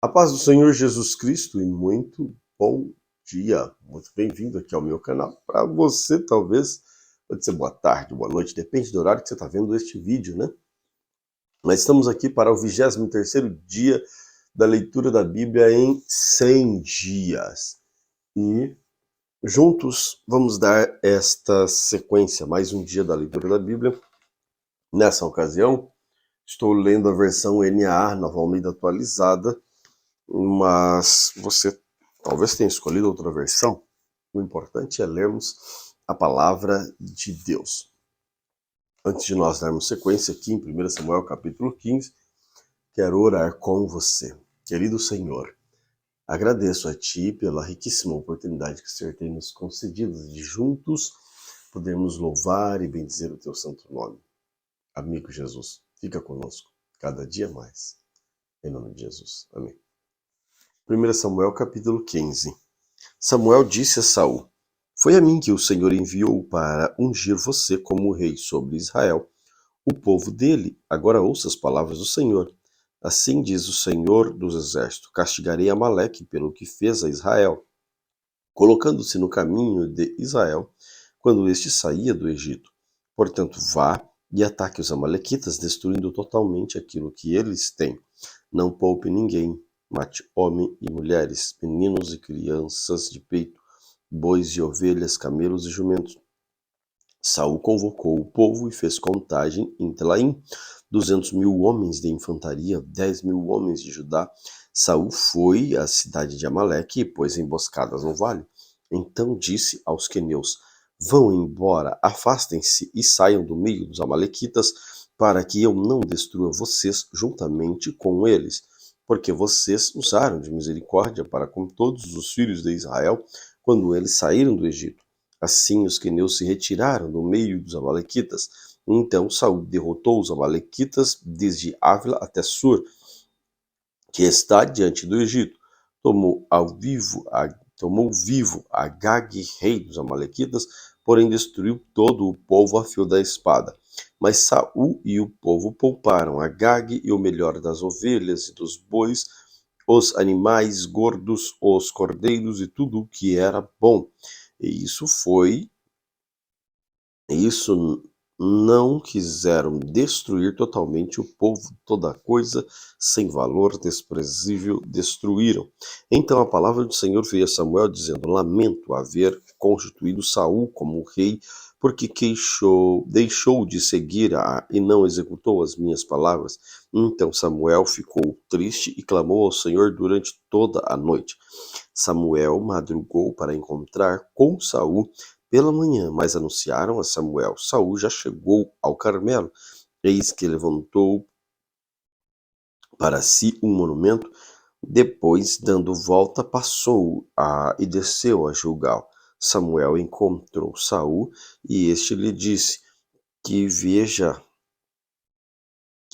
A paz do Senhor Jesus Cristo e muito bom dia. Muito bem-vindo aqui ao meu canal. Para você, talvez, pode ser boa tarde, boa noite, depende do horário que você está vendo este vídeo, né? Mas estamos aqui para o 23º dia da leitura da Bíblia em 100 dias. E juntos vamos dar esta sequência, mais um dia da leitura da Bíblia. Nessa ocasião, estou lendo a versão NAA, Nova Almeida Atualizada, mas você talvez tenha escolhido outra versão. O importante é lermos a palavra de Deus. Antes de nós darmos sequência aqui em 1 Samuel capítulo 15, quero orar com você. Querido Senhor, agradeço a Ti pela riquíssima oportunidade que o Senhor tem nos concedido de juntos podermos louvar e bendizer o Teu santo nome. Amigo Jesus, fica conosco cada dia mais. Em nome de Jesus. Amém. 1 Samuel capítulo 15. Samuel disse a Saul: Foi a mim que o Senhor enviou para ungir você como rei sobre Israel, o povo dele. Agora ouça as palavras do Senhor. Assim diz o Senhor dos Exércitos: Castigarei Amaleque pelo que fez a Israel, colocando-se no caminho de Israel quando este saía do Egito. Portanto, vá e ataque os amalequitas, destruindo totalmente aquilo que eles têm. Não poupe ninguém. Mate homem e mulheres, meninos e crianças de peito, bois e ovelhas, camelos e jumentos. Saul convocou o povo e fez contagem em Telaim, 200.000 homens de infantaria, 10.000 homens de Judá. Saul foi à cidade de Amaleque e pôs emboscadas no vale. Então disse aos queneus: Vão embora, afastem-se e saiam do meio dos amalequitas, para que eu não destrua vocês juntamente com eles, porque vocês usaram de misericórdia para com todos os filhos de Israel quando eles saíram do Egito. Assim os queneus se retiraram do meio dos amalequitas. Então Saul derrotou os amalequitas desde Ávila até Sur, que está diante do Egito. Tomou vivo Agag, rei dos amalequitas, porém destruiu todo o povo a fio da espada. Mas Saul e o povo pouparam Agag e o melhor das ovelhas e dos bois, os animais gordos, os cordeiros e tudo o que era bom. E isso não quiseram destruir totalmente o povo, toda coisa sem valor, desprezível, destruíram. Então a palavra do Senhor veio a Samuel dizendo: Lamento haver constituído Saul como rei, porque deixou de seguir e não executou as minhas palavras. Então Samuel ficou triste e clamou ao Senhor durante toda a noite. Samuel madrugou para encontrar com Saul pela manhã, mas anunciaram a Samuel: Saul já chegou ao Carmelo. Eis que levantou para si um monumento. Depois, dando volta, e desceu a Gilgal. Samuel encontrou Saul e este lhe disse: Que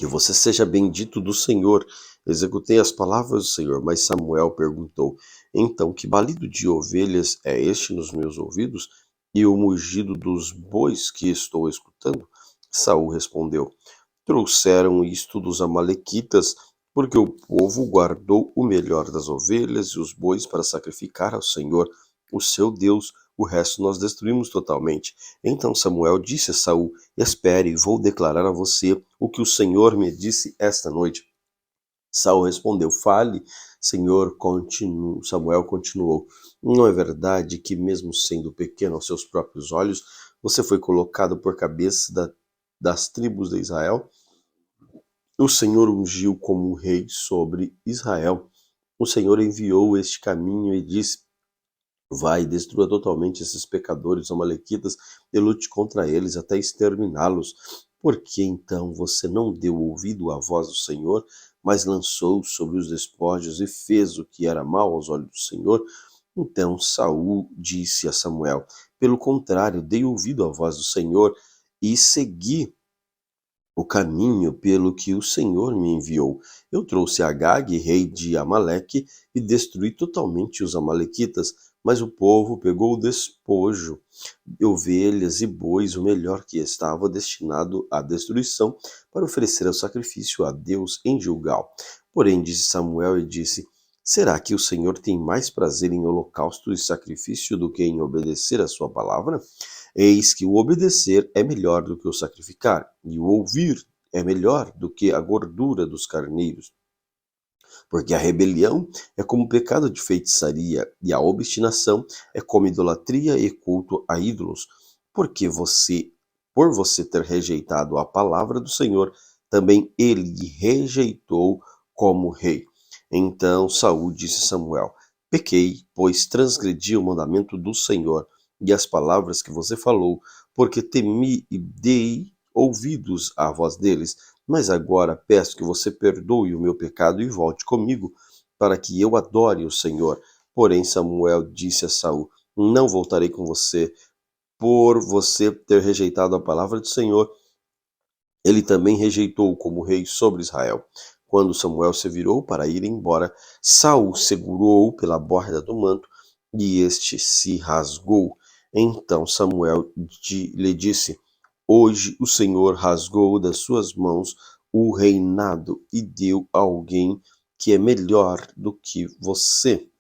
você seja bendito do Senhor. Executei as palavras do Senhor. Mas Samuel perguntou: Então, que balido de ovelhas é este nos meus ouvidos? E o mugido dos bois que estou escutando? Saul respondeu: Trouxeram isto dos amalequitas, porque o povo guardou o melhor das ovelhas e os bois para sacrificar ao Senhor, o seu Deus. O resto nós destruímos totalmente. Então Samuel disse a Saul: Espere, vou declarar a você o que o Senhor me disse esta noite. Saul respondeu: Fale, Senhor. Samuel continuou: Não é verdade que, mesmo sendo pequeno aos seus próprios olhos, você foi colocado por cabeça das tribos de Israel? O Senhor ungiu como rei sobre Israel. O Senhor enviou este caminho e disse: Vai, destrua totalmente esses pecadores amalequitas e lute contra eles até exterminá-los. Por que então você não deu ouvido à voz do Senhor, mas lançou sobre os despojos e fez o que era mal aos olhos do Senhor? Então Saul disse a Samuel: Pelo contrário, dei ouvido à voz do Senhor e segui o caminho pelo que o Senhor me enviou. Eu trouxe Agag, rei de Amaleque, e destruí totalmente os amalequitas, mas o povo pegou o despojo, ovelhas e bois, o melhor que estava destinado à destruição, para oferecer o sacrifício a Deus em Gilgal. Porém, disse Samuel e disse: Será que o Senhor tem mais prazer em holocausto e sacrifício do que em obedecer a sua palavra? Eis que o obedecer é melhor do que o sacrificar, e o ouvir é melhor do que a gordura dos carneiros. Porque a rebelião é como pecado de feitiçaria, e a obstinação é como idolatria e culto a ídolos. Porque por você ter rejeitado a palavra do Senhor, também ele lhe rejeitou como rei. Então Saul disse a Samuel: Pequei, pois transgredi o mandamento do Senhor e as palavras que você falou, porque temi e dei ouvidos à voz deles. Mas agora peço que você perdoe o meu pecado e volte comigo, para que eu adore o Senhor. Porém Samuel disse a Saul: Não voltarei com você, por você ter rejeitado a palavra do Senhor. Ele também rejeitou como rei sobre Israel. Quando Samuel se virou para ir embora, Saul segurou-o pela borda do manto, e este se rasgou. Então Samuel lhe disse: Hoje o Senhor rasgou das suas mãos o reinado e deu a alguém que é melhor do que você.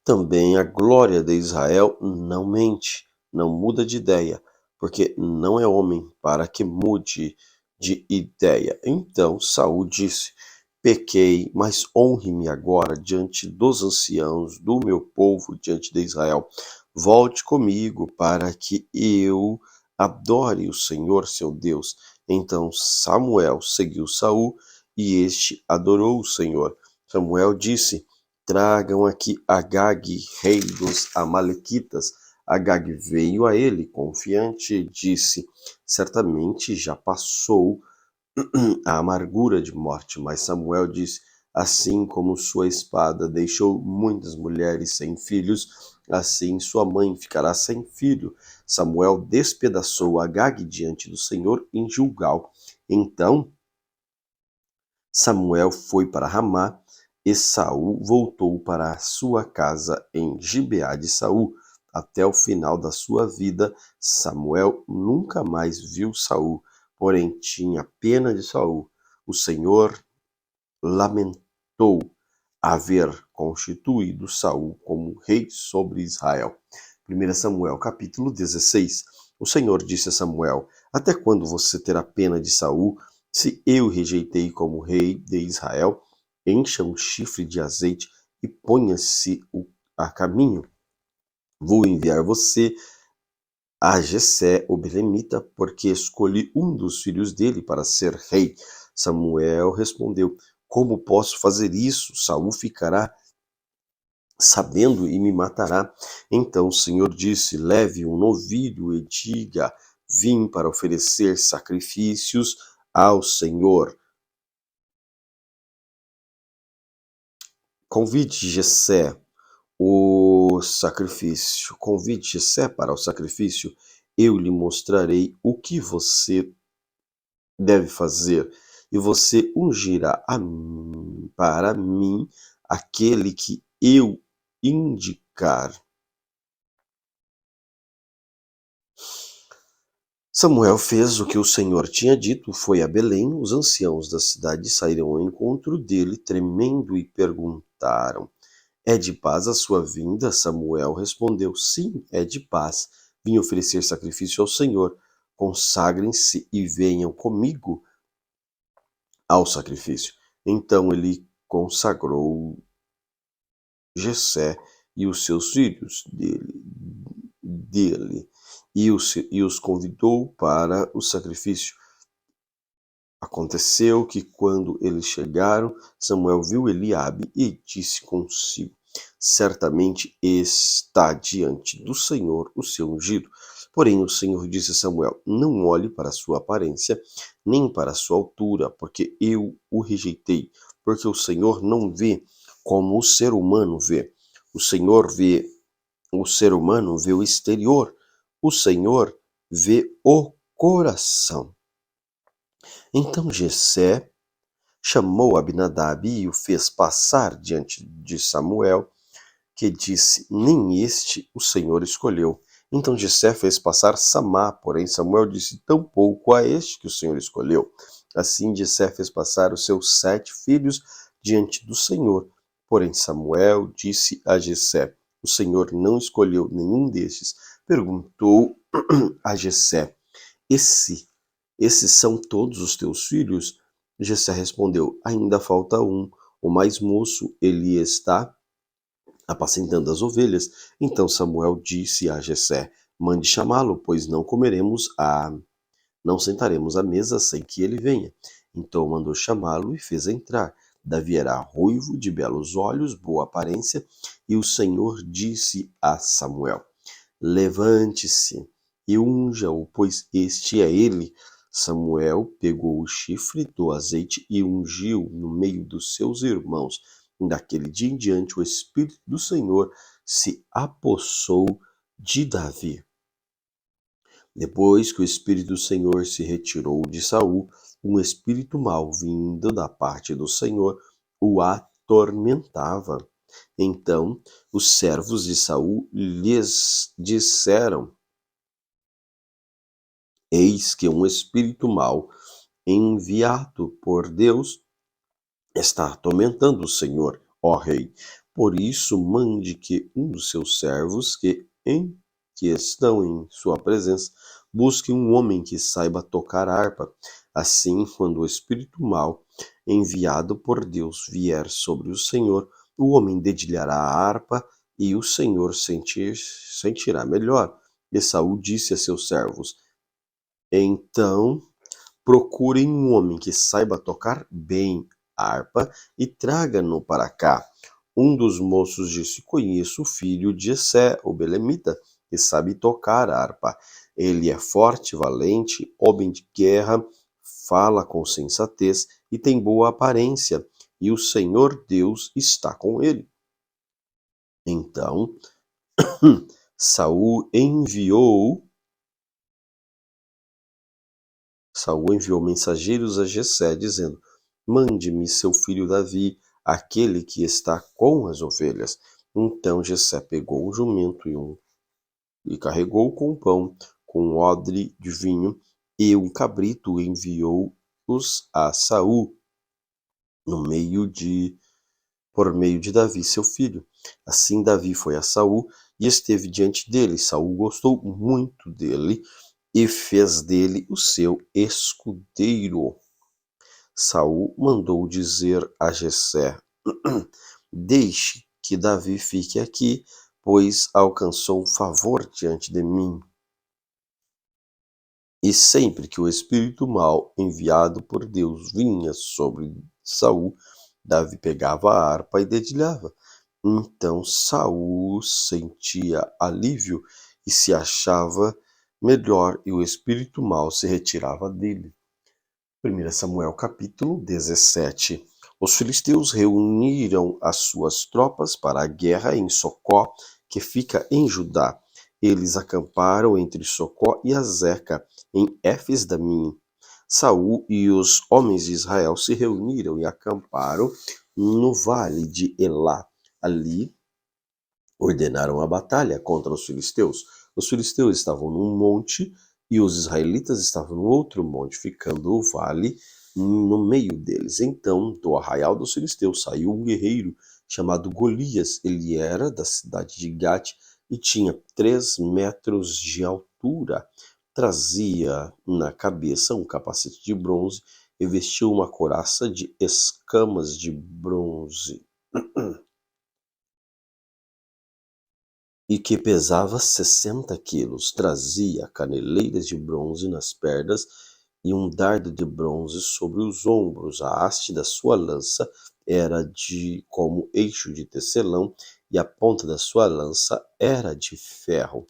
Também a glória de Israel não mente, não muda de ideia, porque não é homem para que mude de ideia. Então Saul disse: Pequei, mas honre-me agora diante dos anciãos do meu povo, diante de Israel. Volte comigo para que eu adore o Senhor seu Deus. Então Samuel seguiu Saul e este adorou o Senhor. Samuel disse: Tragam aqui Agag, rei dos Amalequitas. Agag veio a ele confiante e disse: Certamente já passou a amargura de morte. Mas Samuel disse: Assim como sua espada deixou muitas mulheres sem filhos, assim sua mãe ficará sem filho. Samuel despedaçou Agag diante do Senhor em Gilgal. Então Samuel foi para Ramá, e Saul voltou para a sua casa em Gibeá de Saul. Até o final da sua vida, Samuel nunca mais viu Saul, porém tinha pena de Saul. O Senhor lamentou haver constituído Saul como rei sobre Israel. 1 Samuel capítulo 16. O Senhor disse a Samuel: Até quando você terá pena de Saul, se eu rejeitei como rei de Israel? Encha um chifre de azeite e ponha-se a caminho. Vou enviar você a Jessé, o belemita, porque escolhi um dos filhos dele para ser rei. Samuel respondeu: Como posso fazer isso? Saul ficará sabendo e me matará. Então o Senhor disse: Leve um novilho e diga: Vim para oferecer sacrifícios ao Senhor. Convide Jessé Convide Jessé para o sacrifício. Eu lhe mostrarei o que você deve fazer, e você ungirá para mim aquele que eu indicar. Samuel fez o que o Senhor tinha dito, foi a Belém. Os anciãos da cidade saíram ao encontro dele, tremendo, e perguntaram: É de paz a sua vinda? Samuel respondeu: Sim, é de paz. Vim oferecer sacrifício ao Senhor. Consagrem-se e venham comigo ao sacrifício. Então ele consagrou Jessé e os seus filhos dele e os convidou para o sacrifício. Aconteceu que, quando eles chegaram, Samuel viu Eliabe e disse consigo: Certamente está diante do Senhor o seu ungido. Porém o Senhor disse a Samuel: Não olhe para a sua aparência, nem para a sua altura, porque eu o rejeitei. Porque o Senhor não vê como o ser humano vê. O ser humano vê o exterior. O Senhor vê o coração. Então Jessé chamou Abinadab e o fez passar diante de Samuel, que disse: Nem este o Senhor escolheu. Então Jessé fez passar Samá, porém Samuel disse: Tampouco a este que o Senhor escolheu. Assim Jessé fez passar os seus 7 filhos, diante do Senhor. Porém Samuel disse a Jessé: o Senhor não escolheu nenhum destes. Perguntou a Jessé: esses são todos os teus filhos? Jessé respondeu: ainda falta um, o mais moço, ele está apacentando as ovelhas. Então Samuel disse a Jessé: mande chamá-lo, pois não sentaremos à mesa sem que ele venha. Então mandou chamá-lo e fez entrar. Davi era ruivo, de belos olhos, boa aparência, e o Senhor disse a Samuel: levante-se e unja-o, pois este é ele. Samuel pegou o chifre do azeite e ungiu no meio dos seus irmãos. Daquele dia em diante, o Espírito do Senhor se apossou de Davi. Depois que o Espírito do Senhor se retirou de Saul, um espírito mau vindo da parte do Senhor o atormentava. Então os servos de Saul lhes disseram: eis que um espírito mau, enviado por Deus, está atormentando o Senhor, ó rei. Por isso mande que um dos seus servos que estão em sua presença busque um homem que saiba tocar harpa. Assim, quando o espírito mau, enviado por Deus, vier sobre o Senhor, o homem dedilhará a harpa e o Senhor sentirá melhor. E Saul disse a seus servos: então procurem um homem que saiba tocar bem a harpa e traga-no para cá. Um dos moços disse: conheço o filho de Jessé, o belemita, que sabe tocar a harpa. Ele é forte, valente, homem de guerra, fala com sensatez e tem boa aparência, e o Senhor Deus está com ele. Então Saul enviou mensageiros a Jessé, dizendo: mande-me seu filho Davi, aquele que está com as ovelhas. Então Jessé pegou um jumento e carregou com pão, com um odre de vinho e um cabrito, e enviou-os a Saul por meio de Davi, seu filho. Assim Davi foi a Saul e esteve diante dele. Saul gostou muito dele e fez dele o seu escudeiro. Saul mandou dizer a Jessé: deixe que Davi fique aqui, pois alcançou favor diante de mim. E sempre que o espírito mau enviado por Deus vinha sobre Saul, Davi pegava a harpa e dedilhava. Então Saul sentia alívio e se achava melhor, e o espírito mau se retirava dele. 1 Samuel capítulo 17. Os filisteus reuniram as suas tropas para a guerra em Socó, que fica em Judá. Eles acamparam entre Socó e Azeca, em Éfes-Damim. Saul e os homens de Israel se reuniram e acamparam no vale de Elá. Ali ordenaram a batalha contra os filisteus. Os filisteus estavam num monte e os israelitas estavam no outro monte, ficando o vale no meio deles. Então, do arraial dos filisteus saiu um guerreiro chamado Golias. Ele era da cidade de Gate e tinha 3 metros de altura. Trazia na cabeça um capacete de bronze e vestiu uma couraça de escamas de bronze, e que pesava 60 quilos. Trazia caneleiras de bronze nas pernas e um dardo de bronze sobre os ombros. A haste da sua lança era como eixo de tecelão, e a ponta da sua lança era de ferro.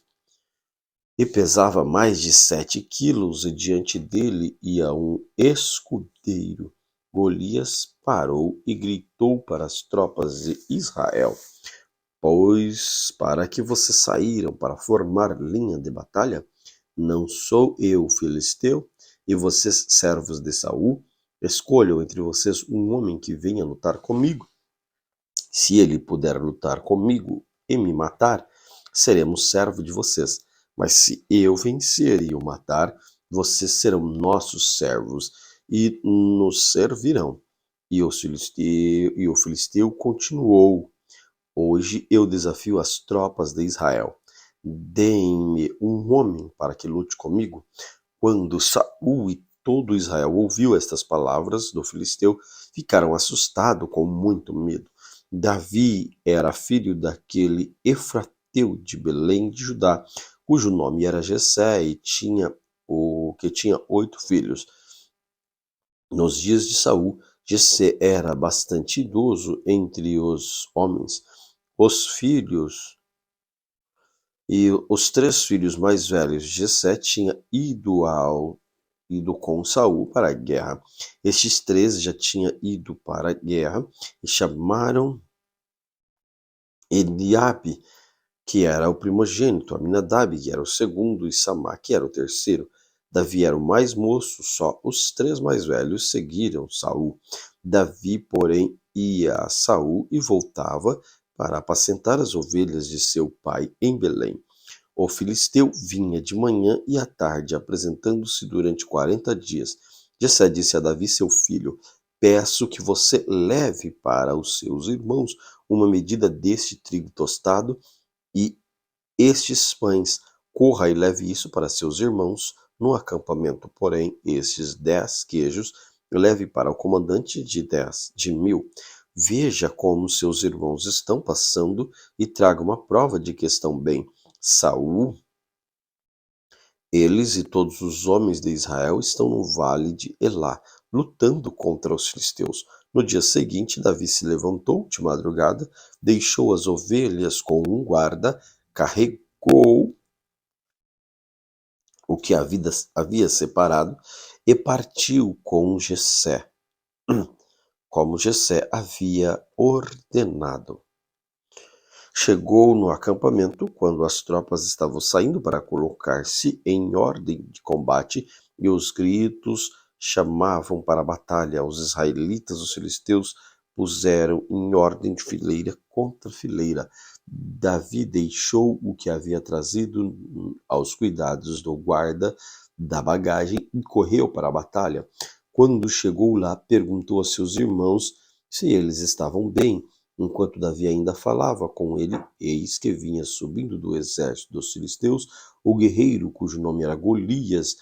E pesava mais de 7 quilos, e diante dele ia um escudeiro. Golias parou e gritou para as tropas de Israel: pois para que vocês saíram para formar linha de batalha? Não sou eu filisteu? E vocês, servos de Saul? Escolham entre vocês um homem que venha lutar comigo. Se ele puder lutar comigo e me matar, seremos servos de vocês. Mas se eu vencer e o matar, vocês serão nossos servos e nos servirão. E o filisteu continuou: Hoje eu desafio as tropas de Israel. Deem-me um homem para que lute comigo. Quando Saul e todo Israel ouviu estas palavras do filisteu, ficaram assustados com muito medo. Davi era filho daquele Efrateu de Belém de Judá, cujo nome era Jessé e tinha 8 filhos. Nos dias de Saul, Jessé era bastante idoso entre os homens. Os 3 filhos mais velhos de Jessé tinham ido com Saul para a guerra. Estes 3 já tinham ido para a guerra e chamaram Eliabe, que era o primogênito, Aminadab, que era o segundo, e Samá, que era o terceiro. Davi era o mais moço, só os 3 mais velhos seguiram Saul. Davi, porém, ia a Saul e voltava para apacentar as ovelhas de seu pai em Belém. O filisteu vinha de manhã e à tarde, apresentando-se durante 40 dias. Jessé disse a Davi, seu filho: Peço que você leve para os seus irmãos uma medida deste trigo tostado e estes pães. Corra e leve isso para seus irmãos no acampamento. Porém, estes 10 queijos leve para o comandante de 1000. Veja como seus irmãos estão passando e traga uma prova de que estão bem. Saul, eles e todos os homens de Israel estão no vale de Elá, lutando contra os filisteus. No dia seguinte, Davi se levantou de madrugada, deixou as ovelhas com um guarda, carregou o que havia separado e partiu com Jessé, como Jessé havia ordenado. Chegou no acampamento quando as tropas estavam saindo para colocar-se em ordem de combate e os gritos chamavam para a batalha. Os israelitas, os filisteus, puseram em ordem de fileira contra fileira. Davi deixou o que havia trazido aos cuidados do guarda da bagagem e correu para a batalha. Quando chegou lá, perguntou a seus irmãos se eles estavam bem. Enquanto Davi ainda falava com ele, eis que vinha subindo do exército dos filisteus o guerreiro cujo nome era Golias,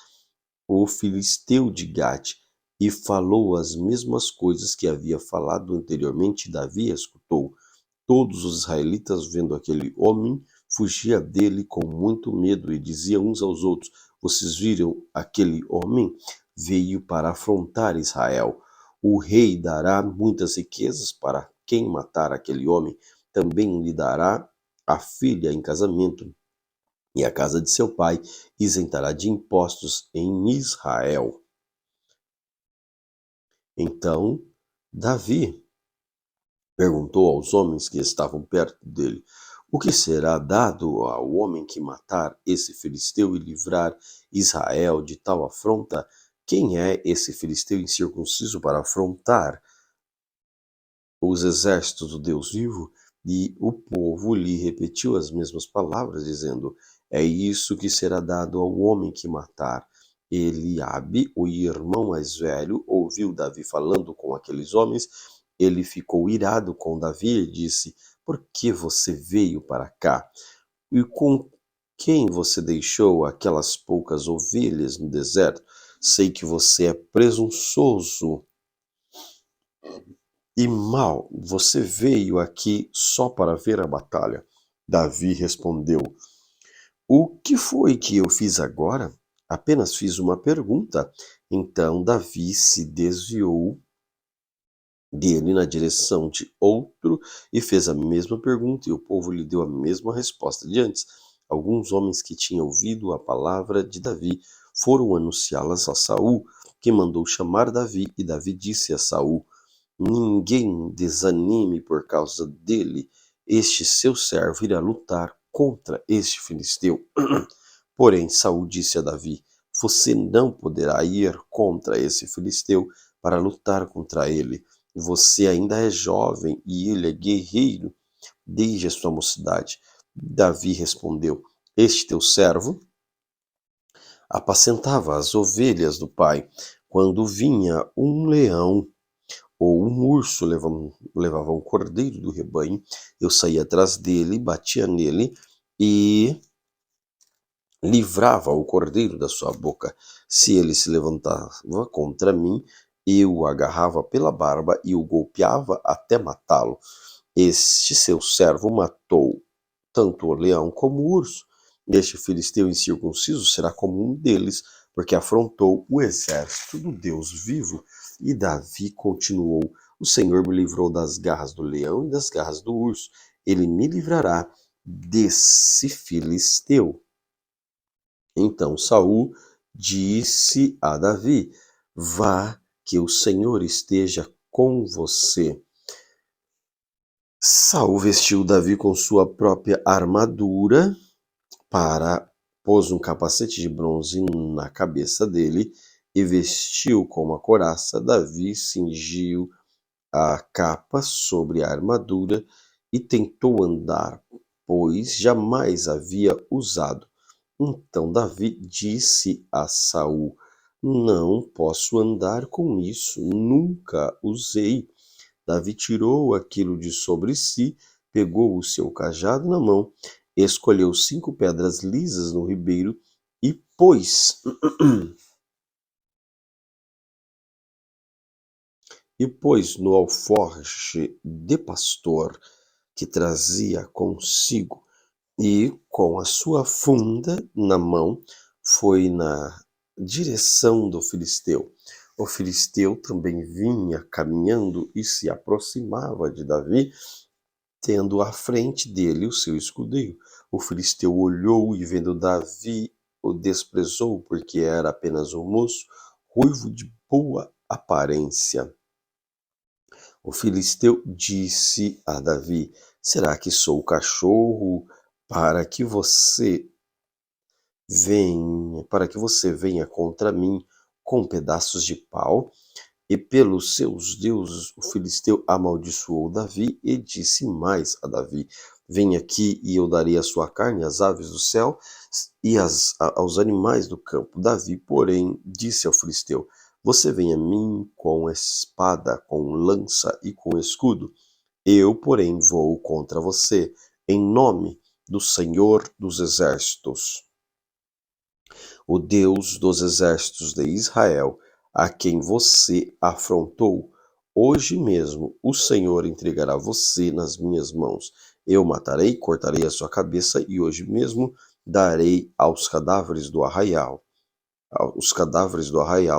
o filisteu de Gate, e falou as mesmas coisas que havia falado anteriormente. Davi escutou. Todos os israelitas, vendo aquele homem, fugiam dele com muito medo e diziam uns aos outros: Vocês viram aquele homem? Veio para afrontar Israel. O rei dará muitas riquezas para quem matar aquele homem. Também lhe dará a filha em casamento, e a casa de seu pai isentará de impostos em Israel. Então Davi perguntou aos homens que estavam perto dele: O que será dado ao homem que matar esse filisteu e livrar Israel de tal afronta? Quem é esse filisteu incircunciso para afrontar os exércitos do Deus vivo? E o povo lhe repetiu as mesmas palavras, dizendo: É isso que será dado ao homem que matar. Eliabe, o irmão mais velho, ouviu Davi falando com aqueles homens. Ele ficou irado com Davi e disse: Por que você veio para cá? E com quem você deixou aquelas poucas ovelhas no deserto? Sei que você é presunçoso e mau. Você veio aqui só para ver a batalha. Davi respondeu: O que foi que eu fiz agora? Apenas fiz uma pergunta. Então Davi se desviou dele na direção de outro e fez a mesma pergunta, e o povo lhe deu a mesma resposta de antes. Alguns homens que tinham ouvido a palavra de Davi foram anunciá-las a Saul, que mandou chamar Davi, e Davi disse a Saul: Ninguém desanime por causa dele. Este seu servo irá lutar contra este filisteu. Porém, Saul disse a Davi: Você não poderá ir contra esse filisteu para lutar contra ele. Você ainda é jovem e ele é guerreiro desde a sua mocidade. Davi respondeu: Este teu servo apacentava as ovelhas do pai. Quando vinha um leão ou um urso levava um cordeiro do rebanho, eu saía atrás dele, batia nele e livrava o cordeiro da sua boca. Se ele se levantava contra mim, eu o agarrava pela barba e o golpeava até matá-lo. Este seu servo matou tanto o leão como o urso. Este filisteu incircunciso será como um deles, porque afrontou o exército do Deus vivo. E Davi continuou: O Senhor me livrou das garras do leão e das garras do urso. Ele me livrará desse filisteu. Então Saul disse a Davi: Vá, que o Senhor esteja com você. Saul vestiu Davi com sua própria armadura, pôs um capacete de bronze na cabeça dele e vestiu com uma couraça. Davi cingiu a capa sobre a armadura e tentou andar, pois jamais havia usado. Então Davi disse a Saul: Não posso andar com isso, nunca usei. Davi tirou aquilo de sobre si, pegou o seu cajado na mão, escolheu 5 pedras lisas no ribeiro e pôs no alforje de pastor que trazia consigo, e com a sua funda na mão foi na direção do filisteu. O filisteu também vinha caminhando e se aproximava de Davi, tendo à frente dele o seu escudeiro. O filisteu olhou e, vendo Davi, o desprezou, porque era apenas um moço, ruivo de boa aparência. O filisteu disse a Davi: Será que sou cachorro para que você venha contra mim com pedaços de pau? E pelos seus deuses o filisteu amaldiçoou Davi e disse mais a Davi: Venha aqui e eu darei a sua carne às aves do céu e aos animais do campo. Davi, porém, disse ao filisteu: Você vem a mim com espada, com lança e com escudo. Eu, porém, vou contra você, em nome do Senhor dos Exércitos, o Deus dos exércitos de Israel, a quem você afrontou. Hoje mesmo o Senhor entregará você nas minhas mãos. Eu matarei, cortarei a sua cabeça e hoje mesmo darei aos cadáveres do arraial,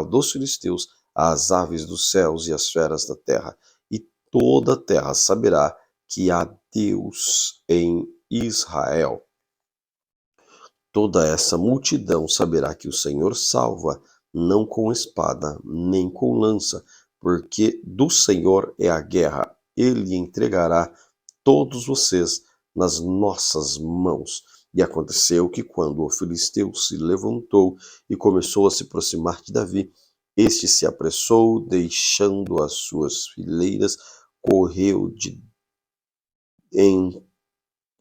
dos filisteus, às aves dos céus e às feras da terra. E toda a terra saberá que há Deus em Israel. Toda essa multidão saberá que o Senhor salva, não com espada, nem com lança, porque do Senhor é a guerra. Ele entregará todos vocês nas nossas mãos. E aconteceu que, quando o filisteu se levantou e começou a se aproximar de Davi, este se apressou, deixando as suas fileiras, correu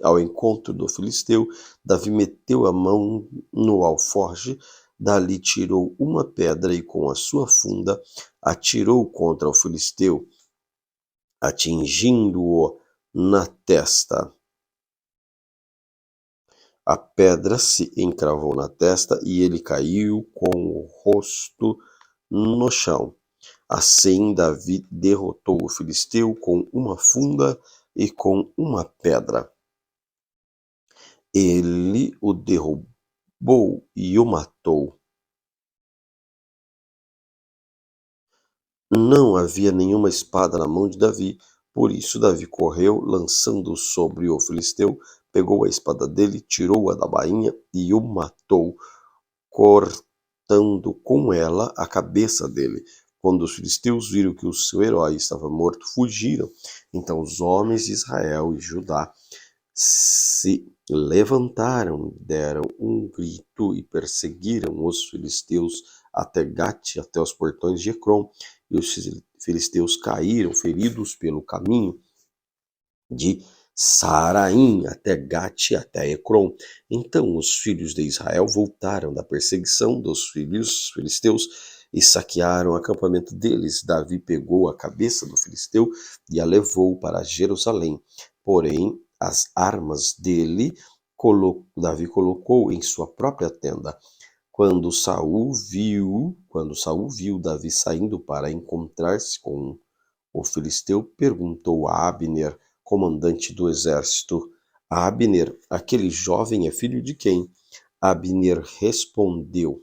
ao encontro do filisteu. Davi meteu a mão no alforje, dali tirou uma pedra e com a sua funda atirou contra o filisteu, atingindo-o na testa. A pedra se encravou na testa e ele caiu com o rosto no chão. Assim Davi derrotou o filisteu com uma funda e com uma pedra. Ele o derrubou e o matou. Não havia nenhuma espada na mão de Davi, por isso Davi correu, lançando sobre o filisteu, pegou a espada dele, tirou-a da bainha e o matou, cortando com ela a cabeça dele. Quando os filisteus viram que o seu herói estava morto, fugiram. Então os homens de Israel e Judá se levantaram, deram um grito e perseguiram os filisteus até Gate, até os portões de Ecrom. E os filisteus caíram feridos pelo caminho de Saraim até Gate, até Ecrom. Então os filhos de Israel voltaram da perseguição dos filhos filisteus e saquearam o acampamento deles. Davi pegou a cabeça do filisteu e a levou para Jerusalém. Porém, as armas dele Davi colocou em sua própria tenda. Quando Saul viu Davi saindo para encontrar-se com o filisteu, perguntou a Abner, comandante do exército: Abner, aquele jovem é filho de quem? Abner respondeu: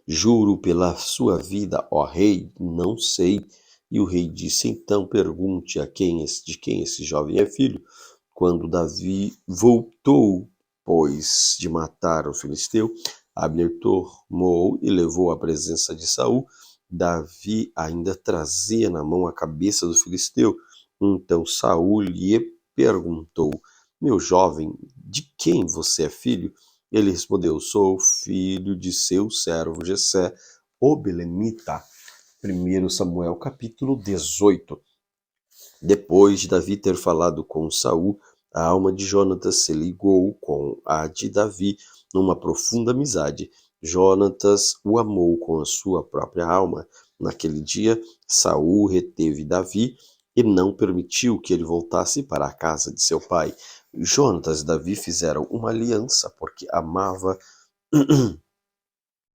Juro pela sua vida, ó rei, não sei. E o rei disse: Então pergunte de quem esse jovem é filho. Quando Davi voltou, pois, de matar o filisteu, Abner tomou e levou à presença de Saul. Davi ainda trazia na mão a cabeça do filisteu. Então Saul lhe perguntou: Meu jovem, de quem você é filho? Ele respondeu: Sou filho de seu servo Jessé, o belemita. 1 Samuel capítulo 18. Depois de Davi ter falado com Saul, a alma de Jonatas se ligou com a de Davi numa profunda amizade. Jonatas o amou com a sua própria alma. Naquele dia, Saul reteve Davi e não permitiu que ele voltasse para a casa de seu pai. Jonatas e Davi fizeram uma aliança porque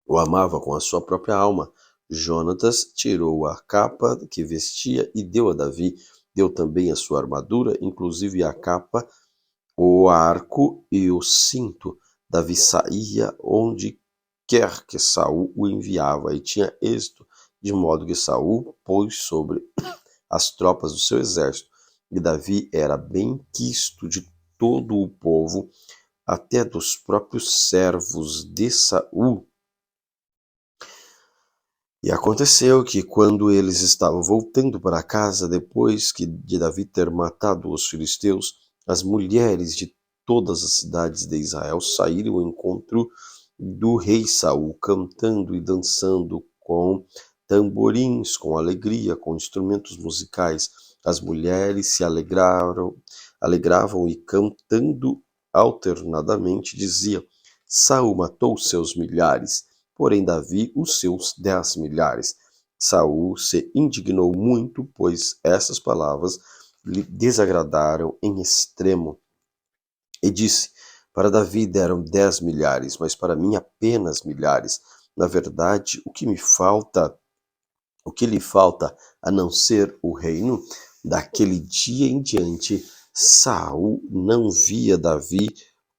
o amava com a sua própria alma. Jonatas tirou a capa que vestia e deu a Davi. Deu também a sua armadura, inclusive a capa, o arco e o cinto. Davi saía onde quer que Saul o enviava e tinha êxito, de modo que Saul pôs sobre as tropas do seu exército. E Davi era bem quisto de todo o povo, até dos próprios servos de Saul. E aconteceu que, quando eles estavam voltando para casa, depois de Davi ter matado os filisteus, as mulheres de todas as cidades de Israel saíram ao encontro do rei Saul, cantando e dançando com tamborins, com alegria, com instrumentos musicais. As mulheres se alegravam e, cantando alternadamente, diziam: Saul matou seus milhares, porém Davi os seus 10 milhares. Saul se indignou muito, pois essas palavras lhe desagradaram em extremo. E disse: Para Davi deram 10 milhares, mas para mim apenas milhares. Na verdade, o que lhe falta, a não ser o reino? Daquele dia em diante, Saul não via Davi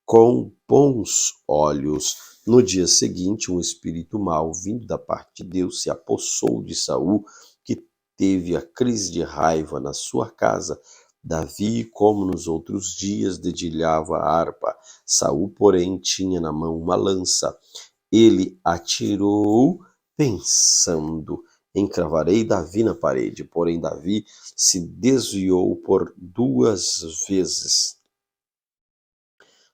com bons olhos. No dia seguinte, um espírito mau, vindo da parte de Deus, se apossou de Saul, que teve a crise de raiva na sua casa. Davi, como nos outros dias, dedilhava a harpa. Saul, porém, tinha na mão uma lança. Ele atirou, pensando: encravarei Davi na parede. Porém, Davi se desviou por 2 vezes.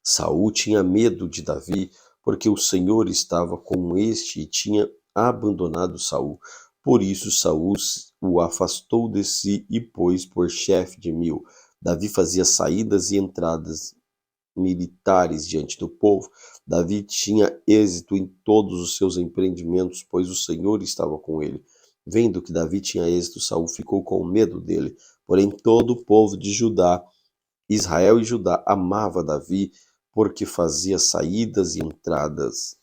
Saul tinha medo de Davi, porque o Senhor estava com este e tinha abandonado Saul. Por isso Saul o afastou de si e pôs por chefe de 1000. Davi fazia saídas e entradas militares diante do povo. Davi tinha êxito em todos os seus empreendimentos, pois o Senhor estava com ele. Vendo que Davi tinha êxito, Saul ficou com medo dele. Porém, todo o povo de Israel e Judá amava Davi, porque fazia saídas e entradas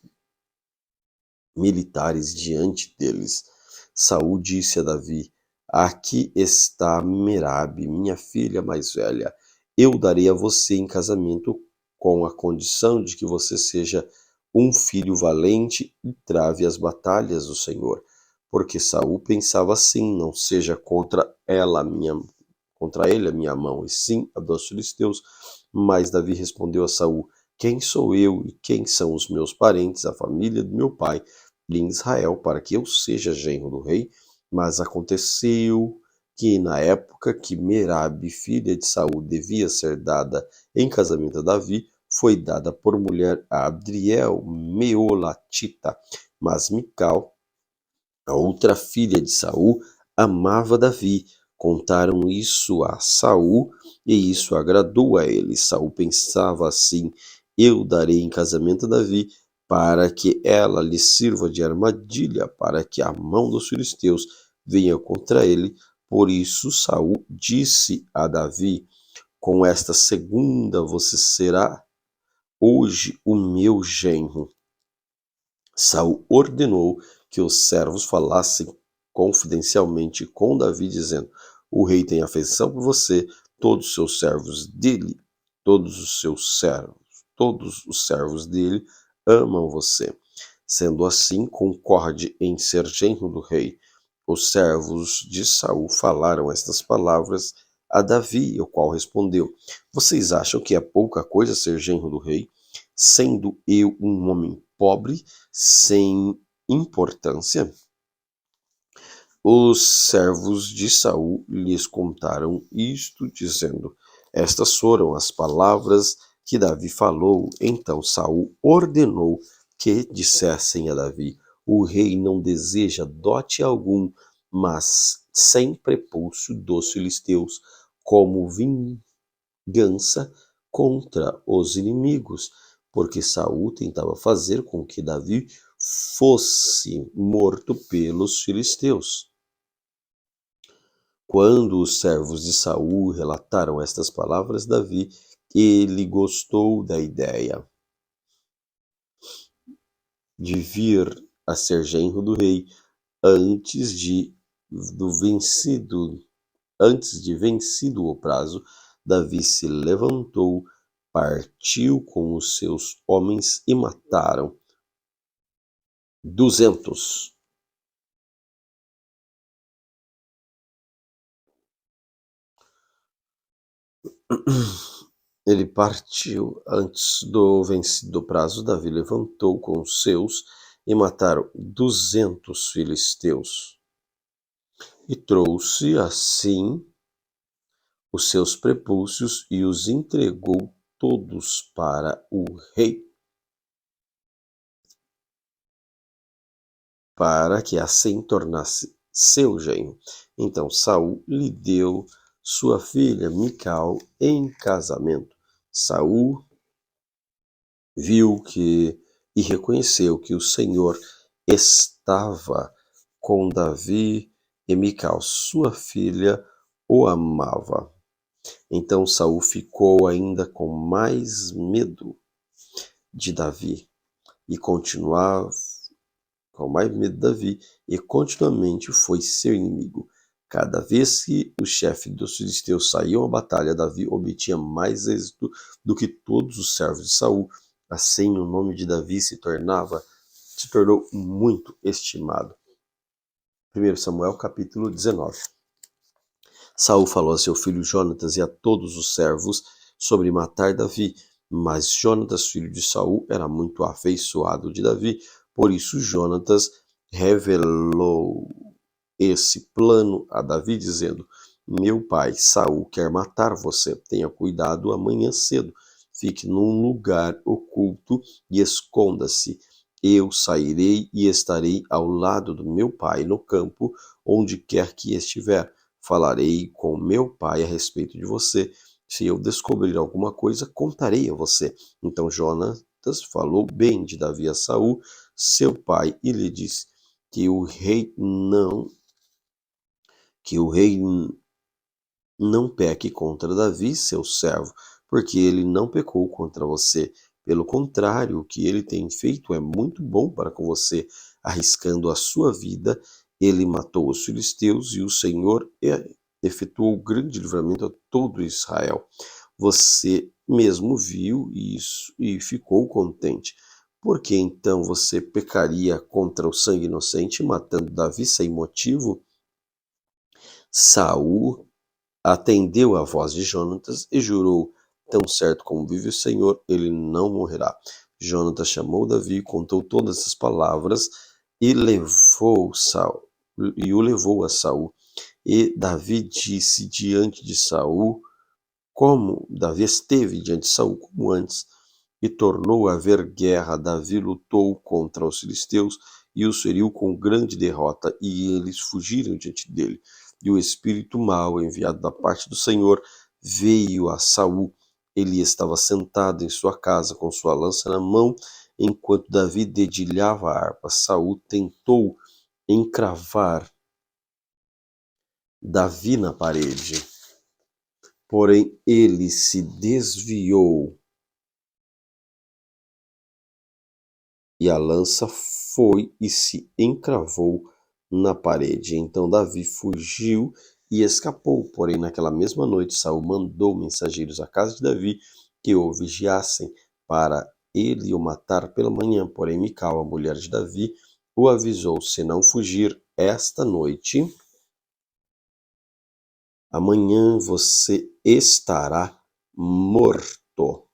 militares diante deles. Saul disse a Davi: Aqui está Merabe, minha filha mais velha. Eu darei a você em casamento, com a condição de que você seja um filho valente e trave as batalhas do Senhor. Porque Saul pensava assim: não seja contra ele a minha mão, e sim a dos filisteus. Mas Davi respondeu a Saul: Quem sou eu e quem são os meus parentes, a família do meu pai em Israel, para que eu seja genro do rei? Mas aconteceu que, na época que Merabe, filha de Saul, devia ser dada em casamento a Davi, foi dada por mulher a Adriel, Meolatita. Mas Mical, a outra filha de Saul, amava Davi. Contaram isso a Saul, e isso agradou a ele. Saul pensava assim: eu darei em casamento a Davi para que ela lhe sirva de armadilha, para que a mão dos filisteus venha contra ele. Por isso Saul disse a Davi: com esta segunda você será hoje o meu genro. Saul ordenou que os servos falassem confidencialmente com Davi, dizendo: o rei tem afeição por você, todos os seus servos dele, todos os servos dele amam você. Sendo assim, concorde em ser genro do rei. Os servos de Saul falaram estas palavras a Davi, o qual respondeu: vocês acham que é pouca coisa ser genro do rei, sendo eu um homem pobre, sem importância? Os servos de Saul lhes contaram isto, dizendo: estas foram as palavras que Davi falou. Então Saul ordenou que dissessem a Davi: o rei não deseja dote algum, mas sem prepúcio dos filisteus, como vingança contra os inimigos, porque Saul tentava fazer com que Davi fosse morto pelos filisteus. Quando os servos de Saul relataram estas palavras, Davi, ele gostou da ideia de vir a ser genro do rei antes de vencido o prazo. Davi se levantou, partiu com os seus homens e mataram 200. Ele partiu antes do vencido prazo. Davi levantou com os seus e mataram 200 filisteus. E trouxe assim os seus prepúcios e os entregou todos para o rei, para que assim tornasse seu genro. Então Saul lhe deu sua filha Mical em casamento. Saul viu que e reconheceu que o Senhor estava com Davi, e Mical, sua filha, o amava. Então Saul ficou ainda com mais medo de Davi e continuamente foi seu inimigo. Cada vez que o chefe dos filisteus saía à batalha, Davi obtinha mais êxito do que todos os servos de Saul. Assim, o nome de Davi se tornou muito estimado. 1 Samuel capítulo 19. Saul falou a seu filho Jonatas e a todos os servos sobre matar Davi, mas Jonatas, filho de Saul, era muito afeiçoado de Davi. Por isso Jonatas revelou esse plano a Davi, dizendo: meu pai Saul quer matar você. Tenha cuidado amanhã cedo. Fique num lugar oculto e esconda-se. Eu sairei e estarei ao lado do meu pai no campo, onde quer que estiver. Falarei com meu pai a respeito de você. Se eu descobrir alguma coisa, contarei a você. Então Jonatas falou bem de Davi a Saul, seu pai, e lhe disse que o rei não peque contra Davi, seu servo, porque ele não pecou contra você. Pelo contrário, o que ele tem feito é muito bom para com você. Arriscando a sua vida, ele matou os filisteus e o Senhor efetuou grande livramento a todo Israel. Você mesmo viu isso e ficou contente. Por que então você pecaria contra o sangue inocente, matando Davi sem motivo? Saul atendeu à voz de Jonatas e jurou: tão certo como vive o Senhor, ele não morrerá. Jonatas chamou Davi, contou todas as palavras e o levou a Saul. E Davi disse diante de Saul, como Davi esteve diante de Saul como antes, e tornou a haver guerra. Davi lutou contra os filisteus e os feriu com grande derrota, e eles fugiram diante dele. E o espírito mau, enviado da parte do Senhor, veio a Saul. Ele estava sentado em sua casa com sua lança na mão, enquanto Davi dedilhava a harpa, Saul tentou encravar Davi na parede, porém ele se desviou e a lança foi e se encravou na parede. Então Davi fugiu e escapou. Porém, naquela mesma noite, Saul mandou mensageiros à casa de Davi que o vigiassem para ele o matar pela manhã. Porém, Mical, a mulher de Davi, o avisou: se não fugir esta noite, amanhã você estará morto.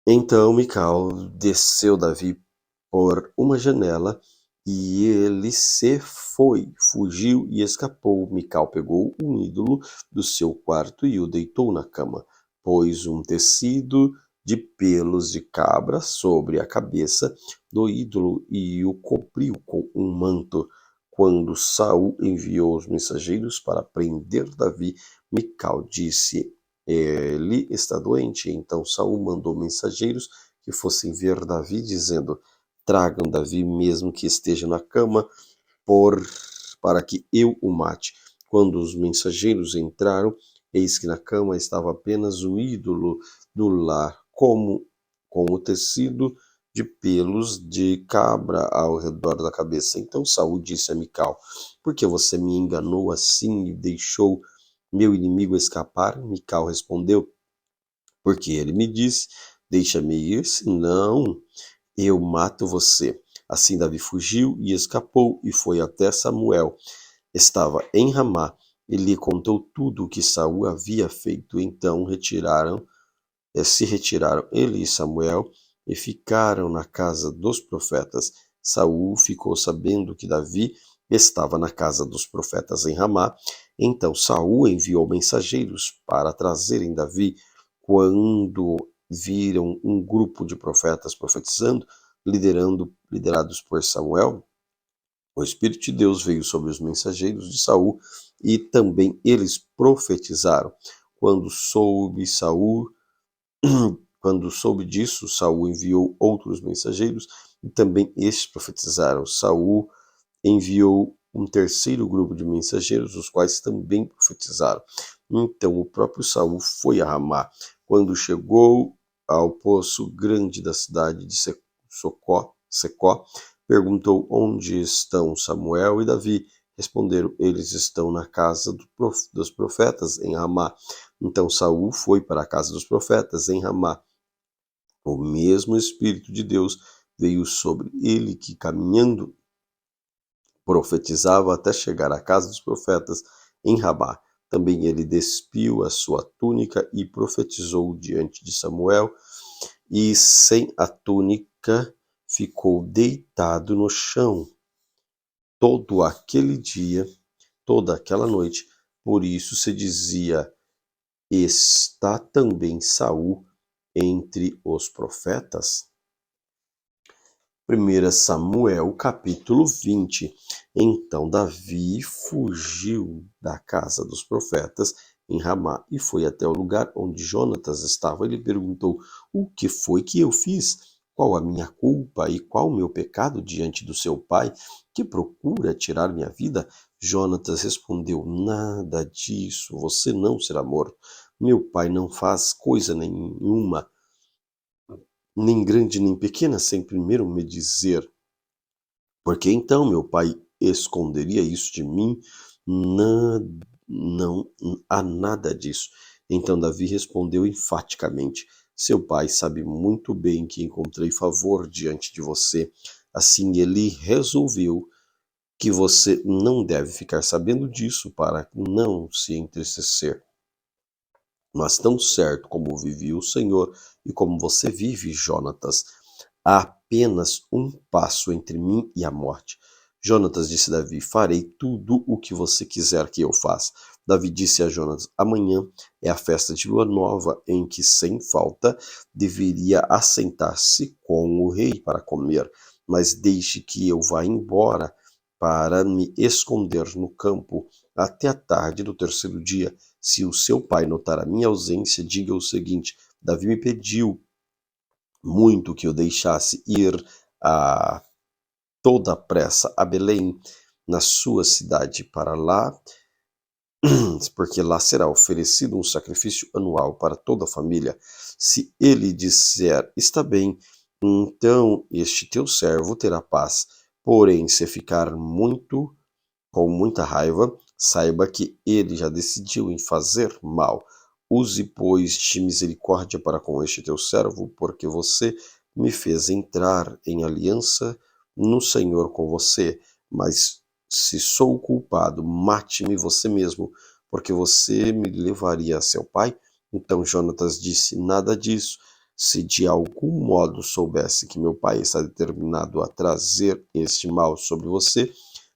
Então Mical desceu Davi por uma janela e ele se foi, fugiu e escapou. Mical pegou um ídolo do seu quarto e o deitou na cama, pôs um tecido de pelos de cabra sobre a cabeça do ídolo e o cobriu com um manto. Quando Saul enviou os mensageiros para prender Davi, Mical disse: ele está doente. Então Saul mandou mensageiros que fossem ver Davi, dizendo: tragam Davi mesmo que esteja na cama, para que eu o mate. Quando os mensageiros entraram, eis que na cama estava apenas o ídolo do lar, com o tecido de pelos de cabra ao redor da cabeça. Então Saul disse a Mical: por que você me enganou assim e deixou meu inimigo escapar? Mical respondeu: porque ele me disse: deixa-me ir, senão eu mato você. Assim Davi fugiu e escapou e foi até Samuel. Estava em Ramá e lhe contou tudo o que Saul havia feito. Então se retiraram ele e Samuel e ficaram na casa dos profetas. Saul ficou sabendo que Davi estava na casa dos profetas em Ramá. Então Saul enviou mensageiros para trazerem Davi. Quando viram um grupo de profetas profetizando, liderados por Samuel, o Espírito de Deus veio sobre os mensageiros de Saul e também eles profetizaram. Quando soube disso, Saul enviou outros mensageiros e também estes profetizaram. Saul enviou um terceiro grupo de mensageiros, os quais também profetizaram. Então o próprio Saul foi a Ramá. Quando chegou ao poço grande da cidade de Secó, perguntou: onde estão Samuel e Davi? Responderam: eles estão na casa dos profetas em Ramá. Então Saul foi para a casa dos profetas em Ramá. O mesmo Espírito de Deus veio sobre ele, que caminhando profetizava até chegar à casa dos profetas em Ramá. Também ele despiu a sua túnica e profetizou diante de Samuel, e sem a túnica ficou deitado no chão todo aquele dia, toda aquela noite. Por isso se dizia: está também Saul entre os profetas? 1 Samuel capítulo 20. Então Davi fugiu da casa dos profetas em Ramá e foi até o lugar onde Jonatas estava. Ele perguntou: o que foi que eu fiz? Qual a minha culpa e qual o meu pecado diante do seu pai, que procura tirar minha vida? Jonatas respondeu: nada disso, você não será morto. Meu pai não faz coisa nenhuma, nem grande nem pequena, sem primeiro me dizer. Porque então meu pai esconderia isso de mim? Não há nada disso. Então Davi respondeu enfaticamente: seu pai sabe muito bem que encontrei favor diante de você. Assim ele resolveu que você não deve ficar sabendo disso para não se entristecer. Mas tão certo como vive o Senhor e como você vive, Jonatas, há apenas um passo entre mim e a morte. Jonatas disse a Davi: farei tudo o que você quiser que eu faça. Davi disse a Jonatas: amanhã é a festa de lua nova, em que sem falta deveria assentar-se com o rei para comer. Mas deixe que eu vá embora para me esconder no campo até a tarde do terceiro dia. Se o seu pai notar a minha ausência, diga o seguinte: Davi me pediu muito que eu deixasse ir a toda pressa a Belém, na sua cidade, para lá, porque lá será oferecido um sacrifício anual para toda a família. Se ele disser, está bem, então este teu servo terá paz. Porém, se ficar com muita raiva, saiba que ele já decidiu em fazer mal. Use, pois, de misericórdia para com este teu servo, porque você me fez entrar em aliança no Senhor com você. Mas se sou culpado, mate-me você mesmo, porque você me levaria a seu pai? Então Jonatas disse, nada disso. Se de algum modo soubesse que meu pai está determinado a trazer este mal sobre você,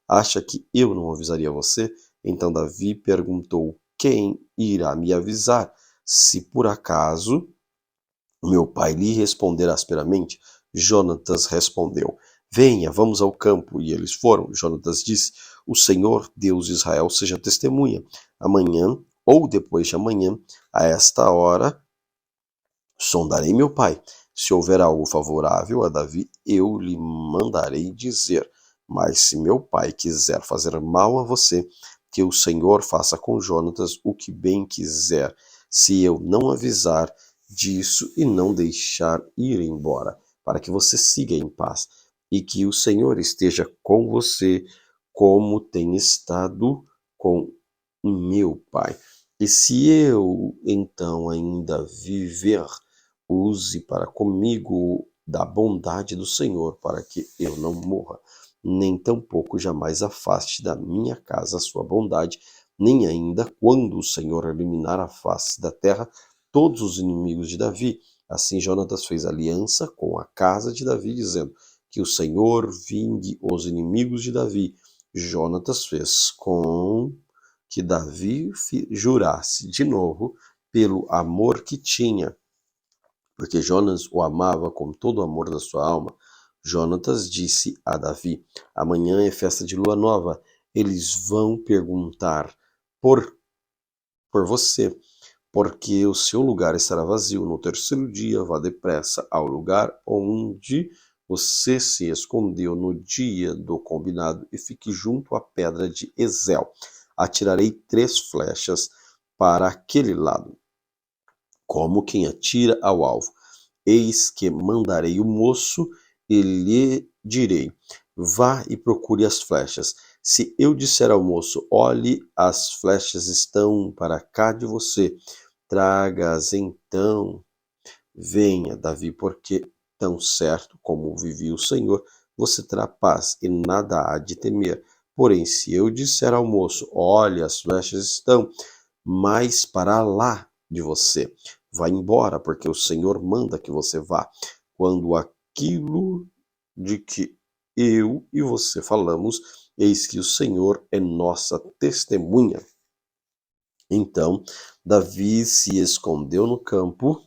acha que eu não avisaria você? Então Davi perguntou, quem irá me avisar? Se por acaso meu pai lhe responder asperamente, Jonatas respondeu, venha, vamos ao campo. E eles foram. Jonatas disse, o Senhor, Deus de Israel, seja testemunha. Amanhã, ou depois de amanhã, a esta hora, sondarei meu pai. Se houver algo favorável a Davi, eu lhe mandarei dizer. Mas se meu pai quiser fazer mal a você, que o Senhor faça com Jonatas o que bem quiser, se eu não avisar disso e não deixar ir embora, para que você siga em paz, e que o Senhor esteja com você, como tem estado com o meu pai. E se eu então ainda viver, use para comigo da bondade do Senhor, para que eu não morra, nem tampouco jamais afaste da minha casa a sua bondade, nem ainda quando o Senhor eliminar a face da terra todos os inimigos de Davi. Assim Jonatas fez aliança com a casa de Davi, dizendo que o Senhor vingue os inimigos de Davi. Jonatas fez com que Davi jurasse de novo pelo amor que tinha, porque Jonas o amava com todo o amor da sua alma. Jonatas disse a Davi, amanhã é festa de lua nova, eles vão perguntar por você, porque o seu lugar estará vazio. No terceiro dia, vá depressa ao lugar onde você se escondeu no dia do combinado e fique junto à pedra de Ezel. Atirarei 3 flechas para aquele lado, como quem atira ao alvo. Eis que mandarei o moço e lhe direi, vá e procure as flechas. Se eu disser ao moço, olhe, as flechas estão para cá de você, traga-as então. Venha, Davi, porque tão certo como vive o Senhor, você terá paz e nada há de temer. Porém, se eu disser ao moço, olhe, as flechas estão mais para lá de você, vá embora, porque o Senhor manda que você vá. Quando aquilo de que eu e você falamos, eis que o Senhor é nossa testemunha. Então, Davi se escondeu no campo,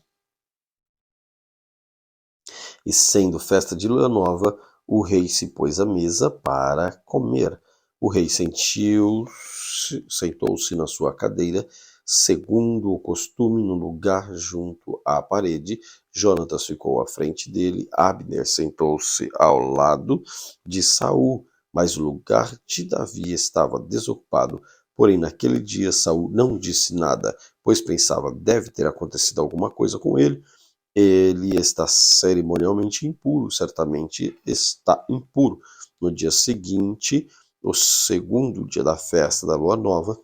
e sendo festa de lua nova, o rei se pôs à mesa para comer. O rei sentou-se na sua cadeira, segundo o costume, no lugar junto à parede. Jonatas ficou à frente dele, Abner sentou-se ao lado de Saul, mas o lugar de Davi estava desocupado. Porém, naquele dia Saul não disse nada, pois pensava, deve ter acontecido alguma coisa com ele. Ele está cerimonialmente impuro, certamente está impuro. No dia seguinte, o segundo dia da festa da lua nova,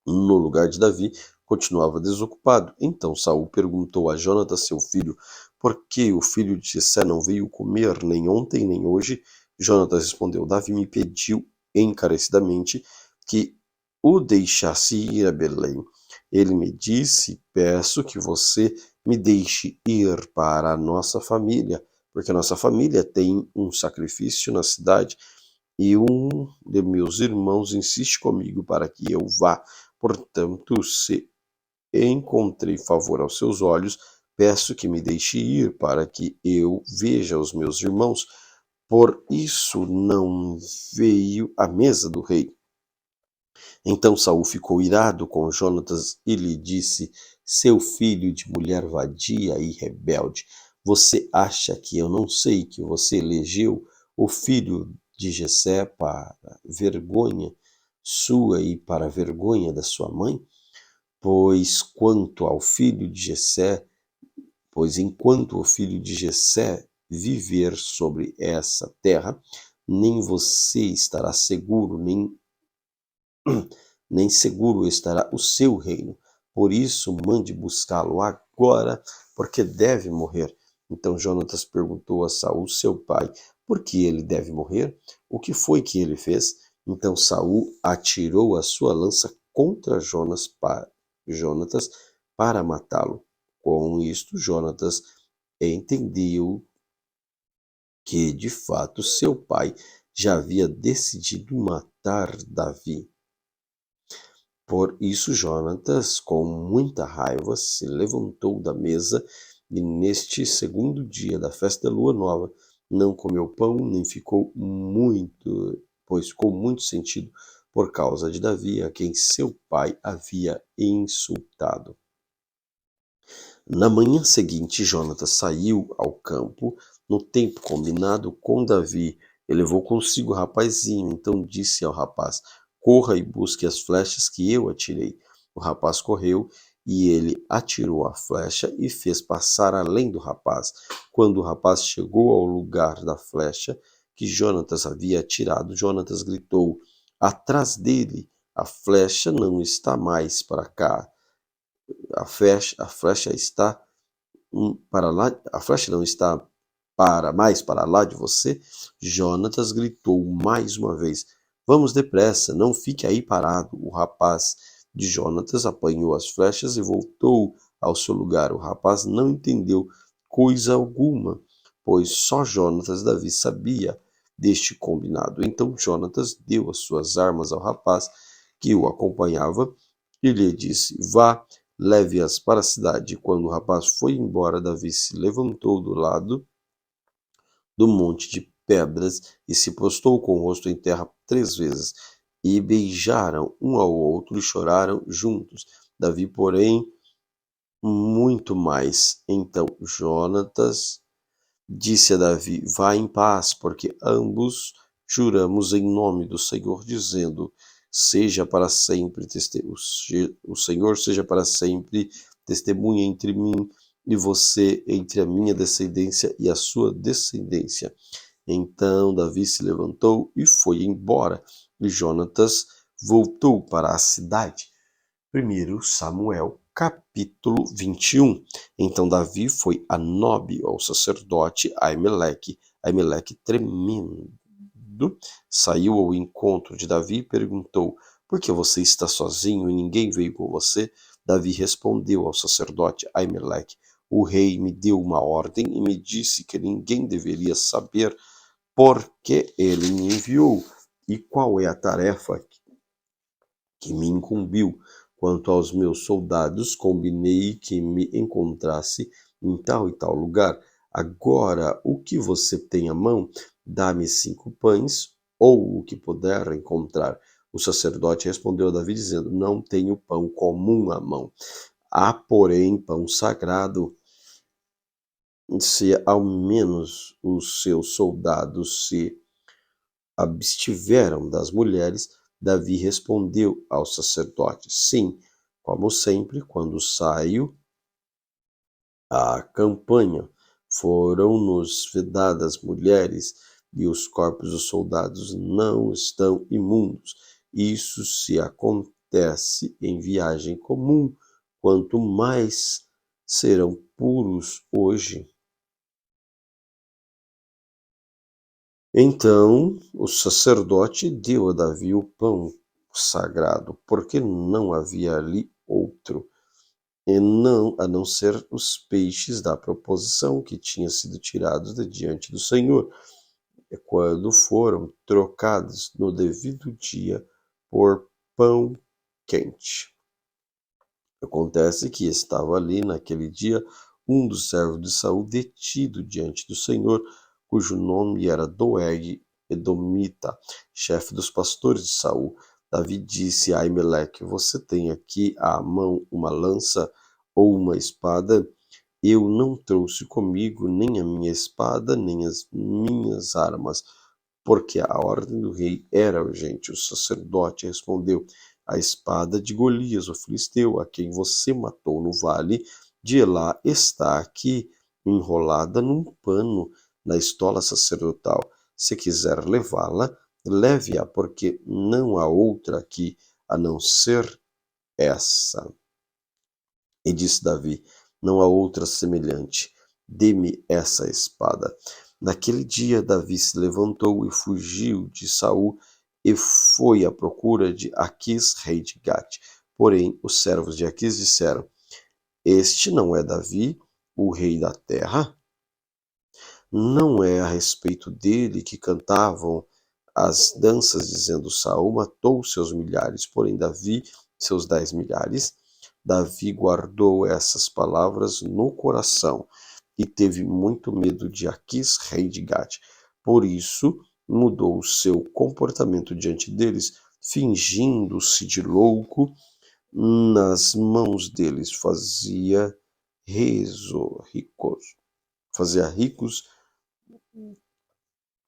no lugar de Davi, continuava desocupado. Então Saul perguntou a Jonatas, seu filho, por que o filho de Jessé não veio comer nem ontem nem hoje? Jonatas respondeu, Davi me pediu encarecidamente que o deixasse ir a Belém. Ele me disse, peço que você me deixe ir para a nossa família, porque a nossa família tem um sacrifício na cidade e um de meus irmãos insiste comigo para que eu vá. Portanto, se encontrei favor aos seus olhos, peço que me deixe ir para que eu veja os meus irmãos. Por isso não veio à mesa do rei. Então Saul ficou irado com Jonatas e lhe disse, seu filho de mulher vadia e rebelde. Você acha que eu não sei que você elegeu o filho de Jessé para vergonha sua e para vergonha da sua mãe? Pois quanto ao filho de Jessé, pois enquanto o filho de Jessé viver sobre essa terra, nem você estará seguro, nem seguro estará o seu reino. Por isso, mande buscá-lo agora, porque deve morrer. Então Jonatas perguntou a Saul, seu pai, por que ele deve morrer? O que foi que ele fez? Então Saul atirou a sua lança contra Jonatas para matá-lo. Com isto, Jonatas entendeu que, de fato, seu pai já havia decidido matar Davi. Por isso Jonatas, com muita raiva, se levantou da mesa e neste segundo dia da festa da lua nova não comeu pão, nem pois ficou muito sentido por causa de Davi, a quem seu pai havia insultado. Na manhã seguinte, Jonatas saiu ao campo no tempo combinado com Davi. Ele levou consigo o rapazinho, então disse ao rapaz: corra e busque as flechas que eu atirei. O rapaz correu e ele atirou a flecha e fez passar além do rapaz. Quando o rapaz chegou ao lugar da flecha que Jonatas havia atirado, Jonatas gritou atrás dele: a flecha não está mais para cá. A flecha está para lá, a flecha não está para lá de você? Jonatas gritou mais uma vez. Vamos depressa, não fique aí parado. O rapaz de Jonatas apanhou as flechas e voltou ao seu lugar. O rapaz não entendeu coisa alguma, pois só Jonatas e Davi sabia deste combinado. Então Jonatas deu as suas armas ao rapaz que o acompanhava e lhe disse: vá, leve-as para a cidade. Quando o rapaz foi embora, Davi se levantou do lado do monte de pedras e se prostou com o rosto em terra 3 vezes. E beijaram um ao outro e choraram juntos. Davi, porém, muito mais. Então Jonatas disse a Davi: vá em paz, porque ambos juramos em nome do Senhor, dizendo: seja para sempre o Senhor seja para sempre testemunha entre mim e você, entre a minha descendência e a sua descendência. Então Davi se levantou e foi embora, e Jonatas voltou para a cidade. 1 Samuel, capítulo 21. Então Davi foi a Nobe, ao sacerdote Aimeleque. Aimeleque, tremendo, saiu ao encontro de Davi e perguntou: por que você está sozinho e ninguém veio com você? Davi respondeu ao sacerdote Aimeleque: o rei me deu uma ordem e me disse que ninguém deveria saber por que ele me enviou e qual é a tarefa que me incumbiu. Quanto aos meus soldados, combinei que me encontrasse em tal e tal lugar. Agora, o que você tem à mão? Dá-me 5 pães, ou o que puder encontrar. O sacerdote respondeu a Davi, dizendo: não tenho pão comum à mão. Há, porém, pão sagrado. Se ao menos os seus soldados se abstiveram das mulheres, Davi respondeu ao sacerdote: sim, como sempre, quando saio à campanha, foram-nos vedadas mulheres e os corpos dos soldados não estão imundos. Isso se acontece em viagem comum, quanto mais serão puros hoje. Então o sacerdote deu a Davi o pão sagrado, porque não havia ali outro, a não ser os peixes da proposição que tinham sido tirados de diante do Senhor, quando foram trocados no devido dia por pão quente. Acontece que estava ali naquele dia um dos servos de Saul detido diante do Senhor, cujo nome era Doeg Edomita, chefe dos pastores de Saul. Davi disse a Aimeleque: você tem aqui à mão uma lança ou uma espada, eu não trouxe comigo nem a minha espada, nem as minhas armas, porque a ordem do rei era urgente. O sacerdote respondeu: a espada de Golias, o filisteu, a quem você matou no vale de Elá, está aqui, enrolada num pano na estola sacerdotal. Se quiser levá-la, leve-a, porque não há outra aqui a não ser essa. E disse Davi: não há outra semelhante. Dê-me essa espada. Naquele dia Davi se levantou e fugiu de Saul e foi à procura de Aquis, rei de Gate. Porém, os servos de Aquis disseram: este não é Davi, o rei da terra? Não é a respeito dele que cantavam as danças, dizendo: Saul matou seus milhares, porém Davi seus 10 milhares. Davi guardou essas palavras no coração e teve muito medo de Aquis, rei de Gate. Por isso mudou o seu comportamento diante deles, fingindo-se de louco. Nas mãos deles fazia ricos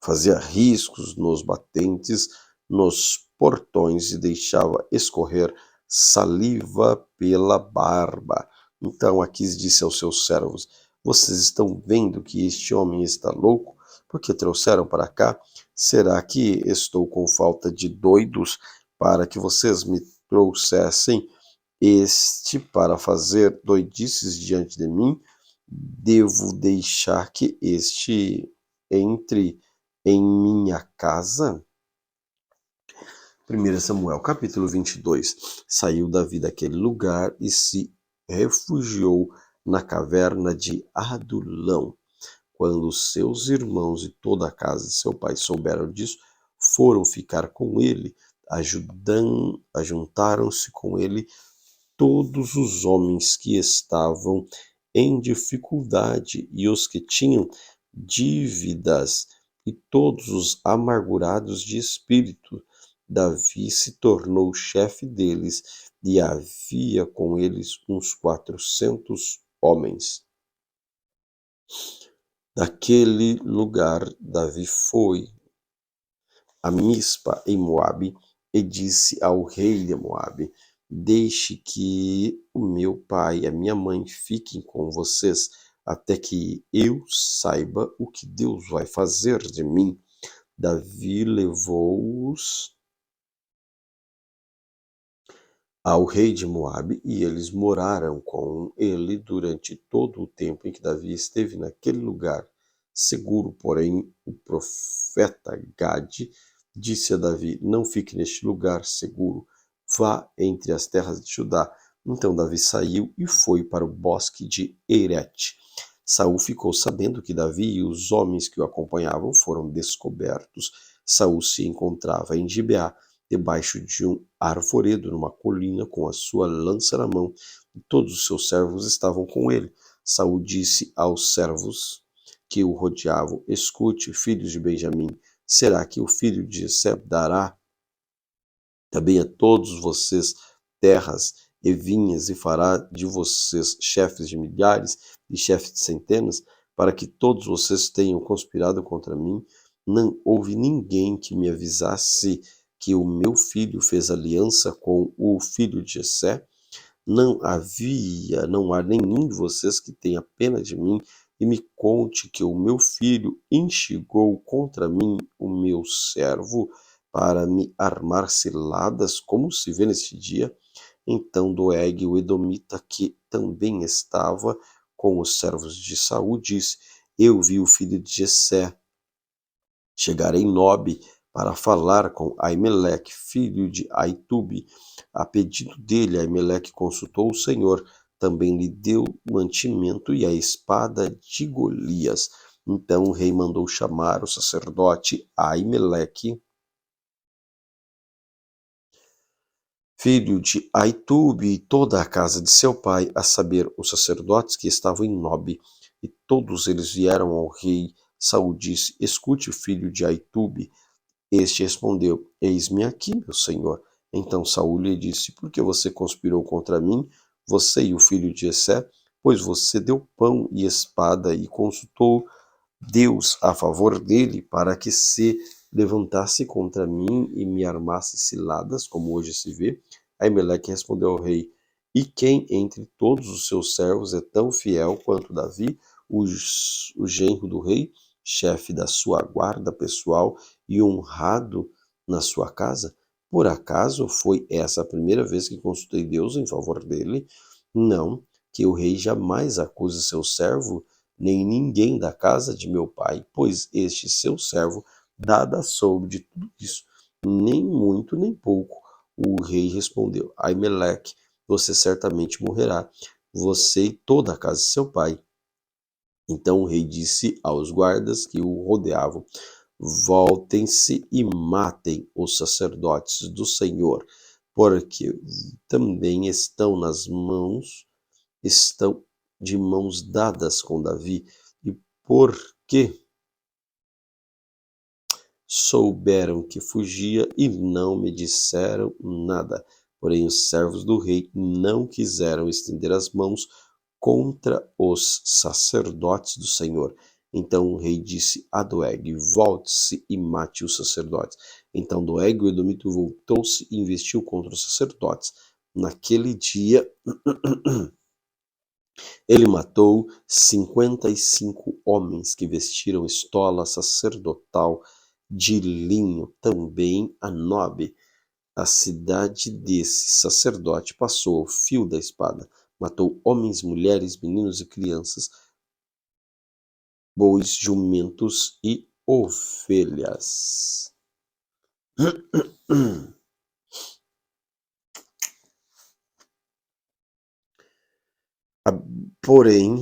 fazia riscos nos batentes, nos portões e deixava escorrer saliva pela barba. Então Aquis disse aos seus servos: vocês estão vendo que este homem está louco? Porque trouxeram para cá? Será que estou com falta de doidos para que vocês me trouxessem este para fazer doidices diante de mim? Devo deixar que este entre em minha casa? 1 Samuel capítulo 22. Saiu Davi daquele lugar e se refugiou na caverna de Adulão. Quando seus irmãos e toda a casa de seu pai souberam disso, foram ficar com ele, ajuntaram-se com ele todos os homens que estavam em dificuldade e os que tinham dívidas e todos os amargurados de espírito. Davi se tornou chefe deles e havia com eles uns 400 homens. Daquele lugar, Davi foi a Mispa em Moabe e disse ao rei de Moabe: deixe que o meu pai e a minha mãe fiquem com vocês até que eu saiba o que Deus vai fazer de mim. Davi levou-os ao rei de Moabe e eles moraram com ele durante todo o tempo em que Davi esteve naquele lugar seguro. Porém, o profeta Gade disse a Davi: não fique neste lugar seguro, vá entre as terras de Judá. Então Davi saiu e foi para o bosque de Herete. Saul ficou sabendo que Davi e os homens que o acompanhavam foram descobertos. Saul se encontrava em Gibeá, debaixo de um arvoredo numa colina, com a sua lança na mão, e todos os seus servos estavam com ele. Saul disse aos servos que o rodeavam: escute, filhos de Benjamim, será que o filho de Jessé dará também a todos vocês terras e vinhas, e fará de vocês chefes de milhares e chefes de centenas, para que todos vocês tenham conspirado contra mim? Não houve ninguém que me avisasse que o meu filho fez aliança com o filho de Jessé? Não há nenhum de vocês que tenha pena de mim e me conte que o meu filho instigou contra mim o meu servo para me armar ciladas, como se vê neste dia. Então Doeg, o edomita, que também estava com os servos de Saul, disse: eu vi o filho de Jessé chegar em Nobe para falar com Aimeleque, filho de Aitube. A pedido dele, Aimeleque consultou o Senhor, também lhe deu mantimento e a espada de Golias. Então o rei mandou chamar o sacerdote Aimeleque, filho de Aitube, e toda a casa de seu pai, a saber, os sacerdotes que estavam em Nobe, e todos eles vieram ao rei. Saul disse: escute, filho de Aitube. Este respondeu: eis-me aqui, meu senhor. Então Saul lhe disse: por que você conspirou contra mim? você e o filho de Jessé, pois você deu pão e espada e consultou Deus a favor dele para que se levantasse contra mim e me armasse ciladas, como hoje se vê. Aimeleque respondeu ao rei: E quem entre todos os seus servos é tão fiel quanto Davi, o genro do rei, chefe da sua guarda pessoal e honrado na sua casa? Por acaso foi essa a primeira vez que consultei Deus em favor dele? Não, que o rei jamais acuse seu servo, nem ninguém da casa de meu pai, pois este seu servo nada soube de tudo isso, nem muito nem pouco. O rei respondeu: Aimeleque, você certamente morrerá, você e toda a casa de seu pai. Então o rei disse aos guardas que o rodeavam: Voltem-se e matem os sacerdotes do Senhor, porque também estão de mãos dadas com Davi, e porque souberam que fugia e não me disseram nada. Porém, os servos do rei não quiseram estender as mãos contra os sacerdotes do Senhor. Então o rei disse a Doeg: Volte-se e mate os sacerdotes. Então Doeg, o edomita, voltou-se e investiu contra os sacerdotes. Naquele dia, ele matou 55 homens que vestiram estola sacerdotal de linho. Também a Nobe, a cidade desse sacerdote, passou ao fio da espada. Matou homens, mulheres, meninos e crianças, bois, jumentos e ovelhas. Porém,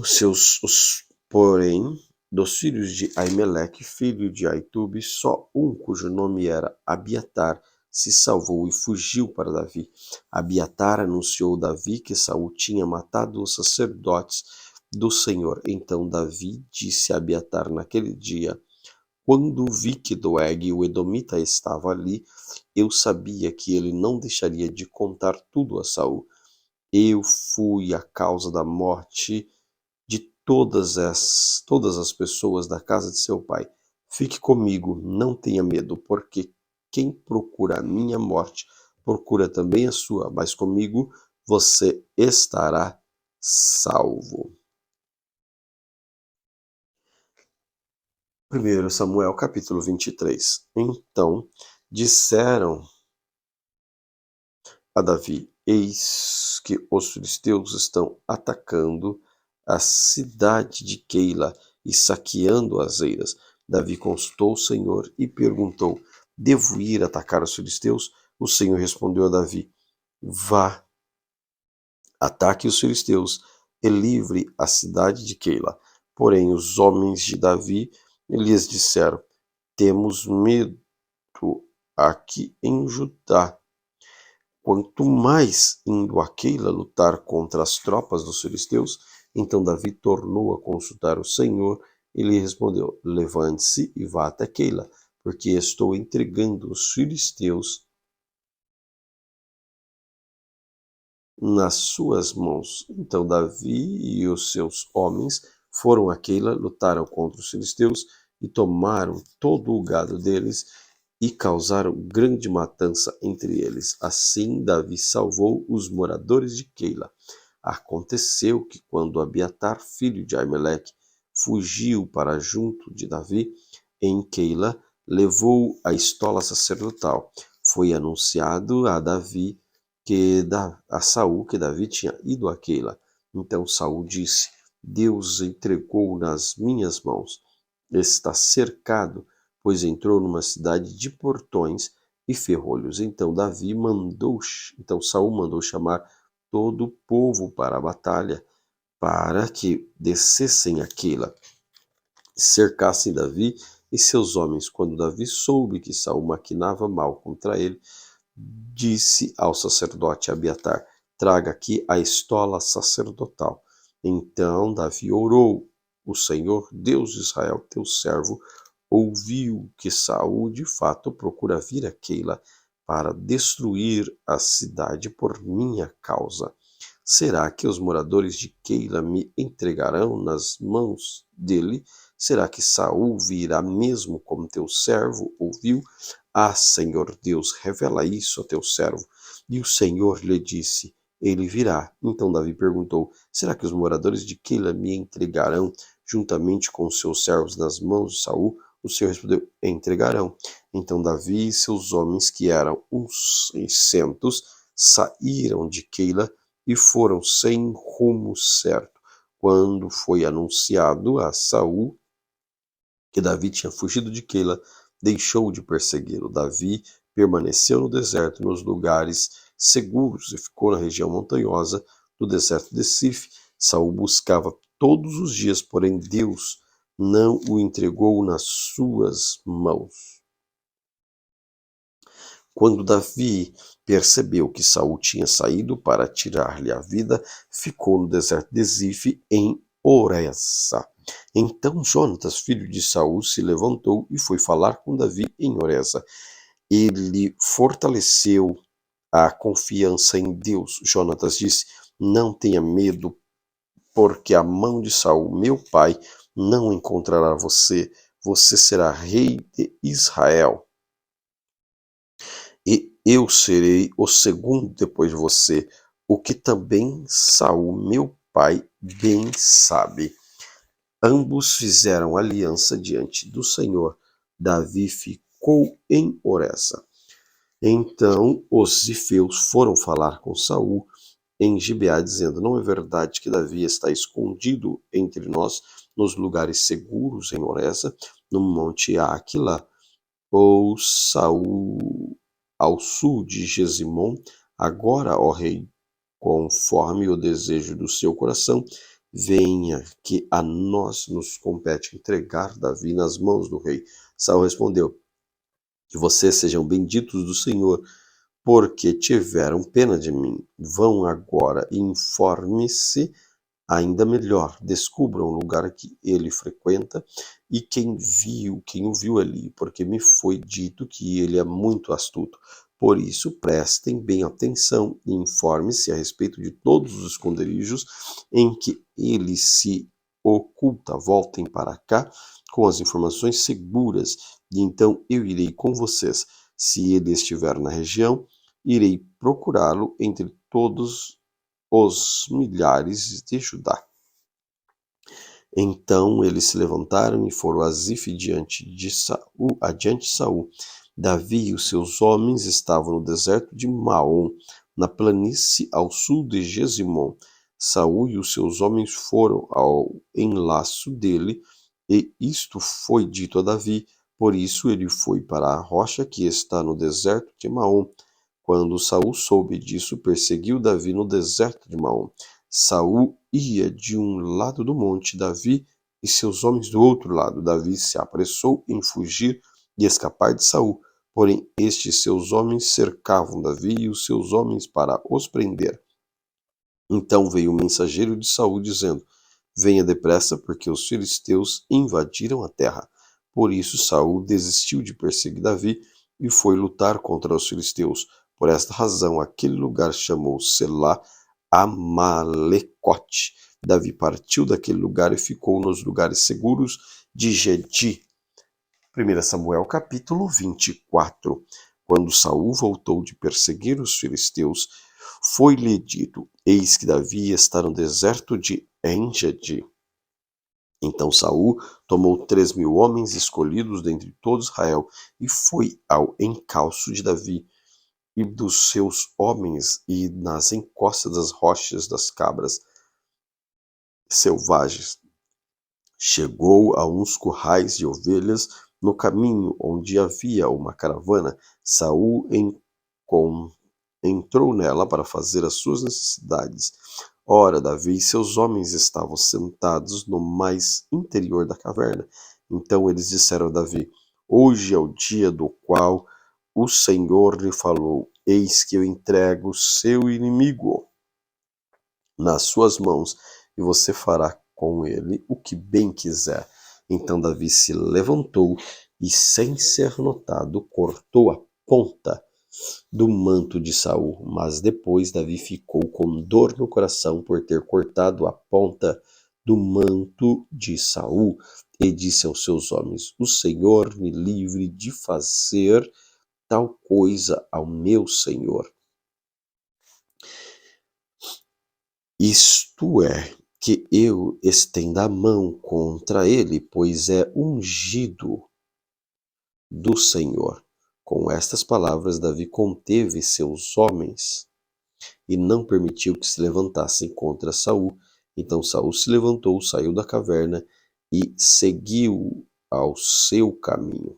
dos filhos de Aimeleque, filho de Aitube, só um, cujo nome era Abiatar, se salvou e fugiu para Davi. Abiatar anunciou a Davi que Saul tinha matado os sacerdotes do Senhor. Então Davi disse a Abiatar naquele dia: Quando vi que Doeg, o edomita, estava ali, eu sabia que ele não deixaria de contar tudo a Saul. Eu fui a causa da morte de todas as pessoas da casa de seu pai. Fique comigo, não tenha medo, porque quem procura a minha morte procura também a sua, mas comigo você estará salvo. 1 Samuel capítulo 23. Então disseram a Davi: Eis que os filisteus estão atacando a cidade de Keila e saqueando as eiras. Davi consultou o Senhor e perguntou: Devo ir atacar os filisteus? O Senhor respondeu a Davi: Vá, ataque os filisteus e livre a cidade de Keila. Porém, os homens de Davi lhes disseram: Temos medo aqui em Judá. Quanto mais indo a Keila lutar contra as tropas dos filisteus. Então Davi tornou a consultar o Senhor e lhe respondeu: Levante-se e vá até Keila, porque estou entregando os filisteus nas suas mãos. Então Davi e os seus homens foram a Keila, lutaram contra os filisteus e tomaram todo o gado deles e causaram grande matança entre eles. Assim Davi salvou os moradores de Keila. Aconteceu que quando Abiatar, filho de Aimeleque, fugiu para junto de Davi em Keila, levou a estola sacerdotal. Foi anunciado a Davi a Saul que Davi tinha ido a Keila. Então Saul disse: Deus entregou nas minhas mãos. Está cercado, pois entrou numa cidade de portões e ferrolhos. Então Saul mandou chamar todo o povo para a batalha, para que descessem a Keila, cercassem Davi e seus homens. Quando Davi soube que Saul maquinava mal contra ele, disse ao sacerdote Abiatar: Traga aqui a estola sacerdotal. Então Davi orou: O Senhor, Deus de Israel, teu servo, ouviu que Saul de fato procura vir a Keila para destruir a cidade por minha causa. Será que os moradores de Keila me entregarão nas mãos dele? Será que Saul virá mesmo como teu servo ouviu? Ah, Senhor Deus, revela isso a teu servo. E o Senhor lhe disse: ele virá. Então Davi perguntou: será que os moradores de Keila me entregarão juntamente com os seus servos nas mãos de Saul? O Senhor respondeu: entregarão. Então Davi e seus homens, que eram uns 600, saíram de Keila e foram sem rumo certo. Quando foi anunciado a Saul que Davi tinha fugido de Keila, deixou de persegui-lo. Davi permaneceu no deserto, nos lugares seguros, e ficou na região montanhosa do deserto de Sif. Saul buscava todos os dias, porém Deus não o entregou nas suas mãos. Quando Davi percebeu que Saul tinha saído para tirar-lhe a vida, ficou no deserto de Zif, em Oresa. Então Jonatas, filho de Saul, se levantou e foi falar com Davi em Oresa. Ele fortaleceu a confiança em Deus. Jonatas disse: não tenha medo, porque a mão de Saul, meu pai, não encontrará você. Você será rei de Israel. E eu serei o segundo depois de você, o que também Saul, meu pai, bem sabe. Ambos fizeram aliança diante do Senhor. Davi ficou em Oresa. Então os zifeus foram falar com Saul em Gibeá, dizendo: não é verdade que Davi está escondido entre nós nos lugares seguros em Oresa, no monte Áquila, ou Saul ao sul de Gesimon? Agora, ó rei, conforme o desejo do seu coração, venha, que a nós nos compete entregar Davi nas mãos do rei. Saul respondeu: que vocês sejam benditos do Senhor, porque tiveram pena de mim. Vão agora e informe-se ainda melhor, descubram o lugar que ele frequenta e quem o viu ali, porque me foi dito que ele é muito astuto. Por isso, prestem bem atenção e informe-se a respeito de todos os esconderijos em que ele se oculta. Voltem para cá com as informações seguras, e então eu irei com vocês. Se ele estiver na região, irei procurá-lo entre todos os milhares de Judá. Então eles se levantaram e foram a Zif adiante de Saul. Davi e os seus homens estavam no deserto de Maom, na planície ao sul de Gesimon. Saul e os seus homens foram ao enlaço dele, e isto foi dito a Davi. Por isso ele foi para a rocha que está no deserto de Maom. Quando Saul soube disso, perseguiu Davi no deserto de Maom. Saul ia de um lado do monte, Davi e seus homens do outro lado. Davi se apressou em fugir e escapar de Saul, porém estes seus homens cercavam Davi e os seus homens para os prender. Então veio o mensageiro de Saul dizendo: venha depressa, porque os filisteus invadiram a terra. Por isso Saul desistiu de perseguir Davi e foi lutar contra os filisteus. Por esta razão aquele lugar chamou Selá Amalecote. Davi partiu daquele lugar e ficou nos lugares seguros de Gedi. 1 Samuel capítulo 24. Quando Saul voltou de perseguir os filisteus, foi-lhe dito: eis que Davi está no deserto de En-Gedi. Então Saul tomou 3.000 homens escolhidos dentre todo Israel e foi ao encalço de Davi e dos seus homens, e nas encostas das rochas das cabras selvagens. Chegou a uns currais de ovelhas no caminho onde havia uma caravana. Saul entrou nela para fazer as suas necessidades. Ora, Davi e seus homens estavam sentados no mais interior da caverna. Então eles disseram a Davi: hoje é o dia do qual o Senhor lhe falou: eis que eu entrego o seu inimigo nas suas mãos, e você fará com ele o que bem quiser. Então Davi se levantou e, sem ser notado, cortou a ponta do manto de Saul. Mas depois Davi ficou com dor no coração por ter cortado a ponta do manto de Saul e disse aos seus homens: O Senhor me livre de fazer tal coisa ao meu senhor. Isto é, que eu estenda a mão contra ele, pois é ungido do Senhor. Com estas palavras, Davi conteve seus homens e não permitiu que se levantassem contra Saul. Então Saul se levantou, saiu da caverna e seguiu ao seu caminho.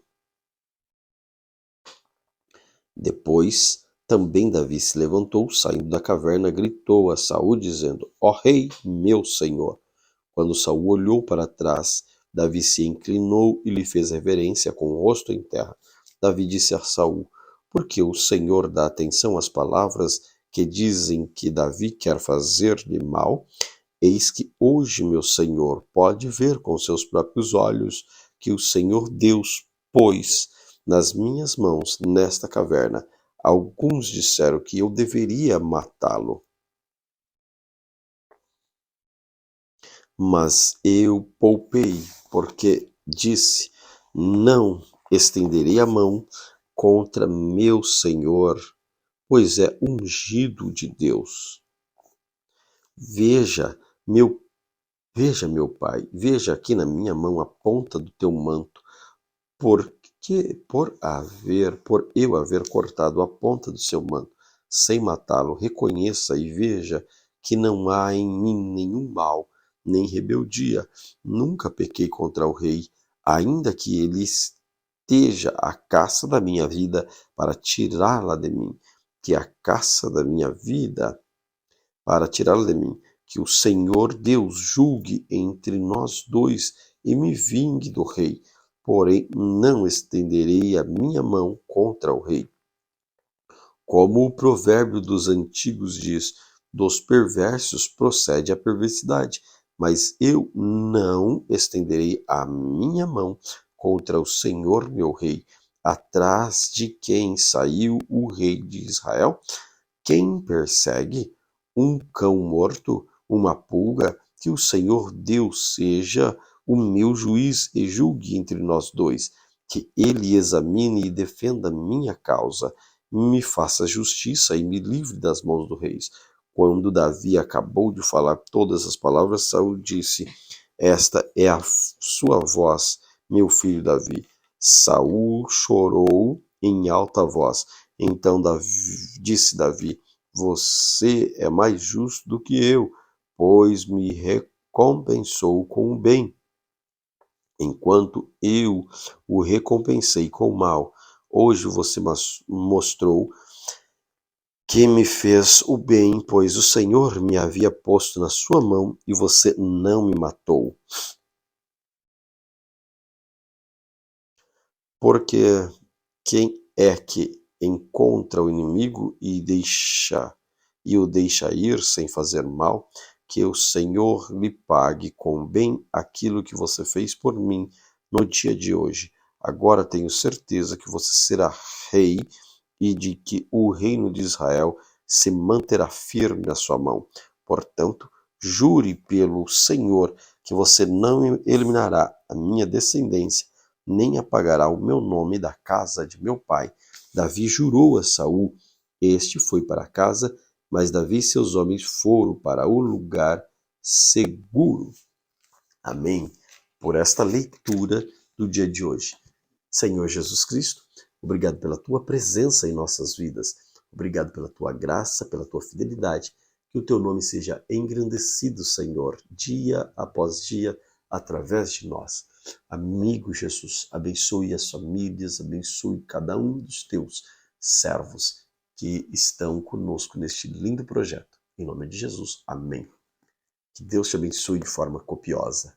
Depois, também Davi se levantou, saindo da caverna, gritou a Saul, dizendo: Ó rei, meu senhor! Quando Saul olhou para trás, Davi se inclinou e lhe fez reverência com o rosto em terra. Davi disse a Saul: Por que o Senhor dá atenção às palavras que dizem que Davi quer fazer-lhe mal? Eis que hoje meu senhor pode ver com seus próprios olhos que o Senhor Deus pôs nas minhas mãos nesta caverna. Alguns disseram que eu deveria matá-lo, mas eu poupei, porque disse: Não estenderei a mão contra meu senhor, pois é ungido de Deus. Veja, meu pai, veja aqui na minha mão a ponta do teu manto, porque por eu haver cortado a ponta do seu manto, sem matá-lo, reconheça e veja que não há em mim nenhum mal, nem rebeldia. Nunca pequei contra o rei, ainda que ele esteja à caça da minha vida para tirá-la de mim, que a caça da minha vida para tirá-la de mim. Que o Senhor Deus julgue entre nós dois e me vingue do rei. Porém, não estenderei a minha mão contra o rei. Como o provérbio dos antigos diz, dos perversos procede a perversidade, mas eu não estenderei a minha mão contra o Senhor meu rei. Atrás de quem saiu o rei de Israel? Quem persegue? Um cão morto? Uma pulga? Que o Senhor Deus seja o meu juiz e julgue entre nós dois, que ele examine e defenda minha causa, me faça justiça e me livre das mãos do rei. Quando Davi acabou de falar todas as palavras, Saul disse: Esta é a sua voz, meu filho Davi. Saul chorou em alta voz. Então disse Davi: Você é mais justo do que eu, pois me recompensou com o bem, enquanto eu o recompensei com o mal. Hoje você mostrou que me fez o bem, pois o Senhor me havia posto na sua mão e você não me matou. Porque quem é que encontra o inimigo e o deixa ir sem fazer mal? Que o Senhor lhe pague com bem aquilo que você fez por mim no dia de hoje. Agora tenho certeza que você será rei e de que o reino de Israel se manterá firme na sua mão. Portanto, jure pelo Senhor que você não eliminará a minha descendência, nem apagará o meu nome da casa de meu pai. Davi jurou a Saul. Este foi para casa, mas Davi e seus homens foram para o lugar seguro. Amém. Por esta leitura do dia de hoje. Senhor Jesus Cristo, obrigado pela tua presença em nossas vidas. Obrigado pela tua graça, pela tua fidelidade. Que o teu nome seja engrandecido, Senhor, dia após dia, através de nós. Amigo Jesus, abençoe as famílias, abençoe cada um dos teus servos que estão conosco neste lindo projeto. Em nome de Jesus, amém. Que Deus te abençoe de forma copiosa.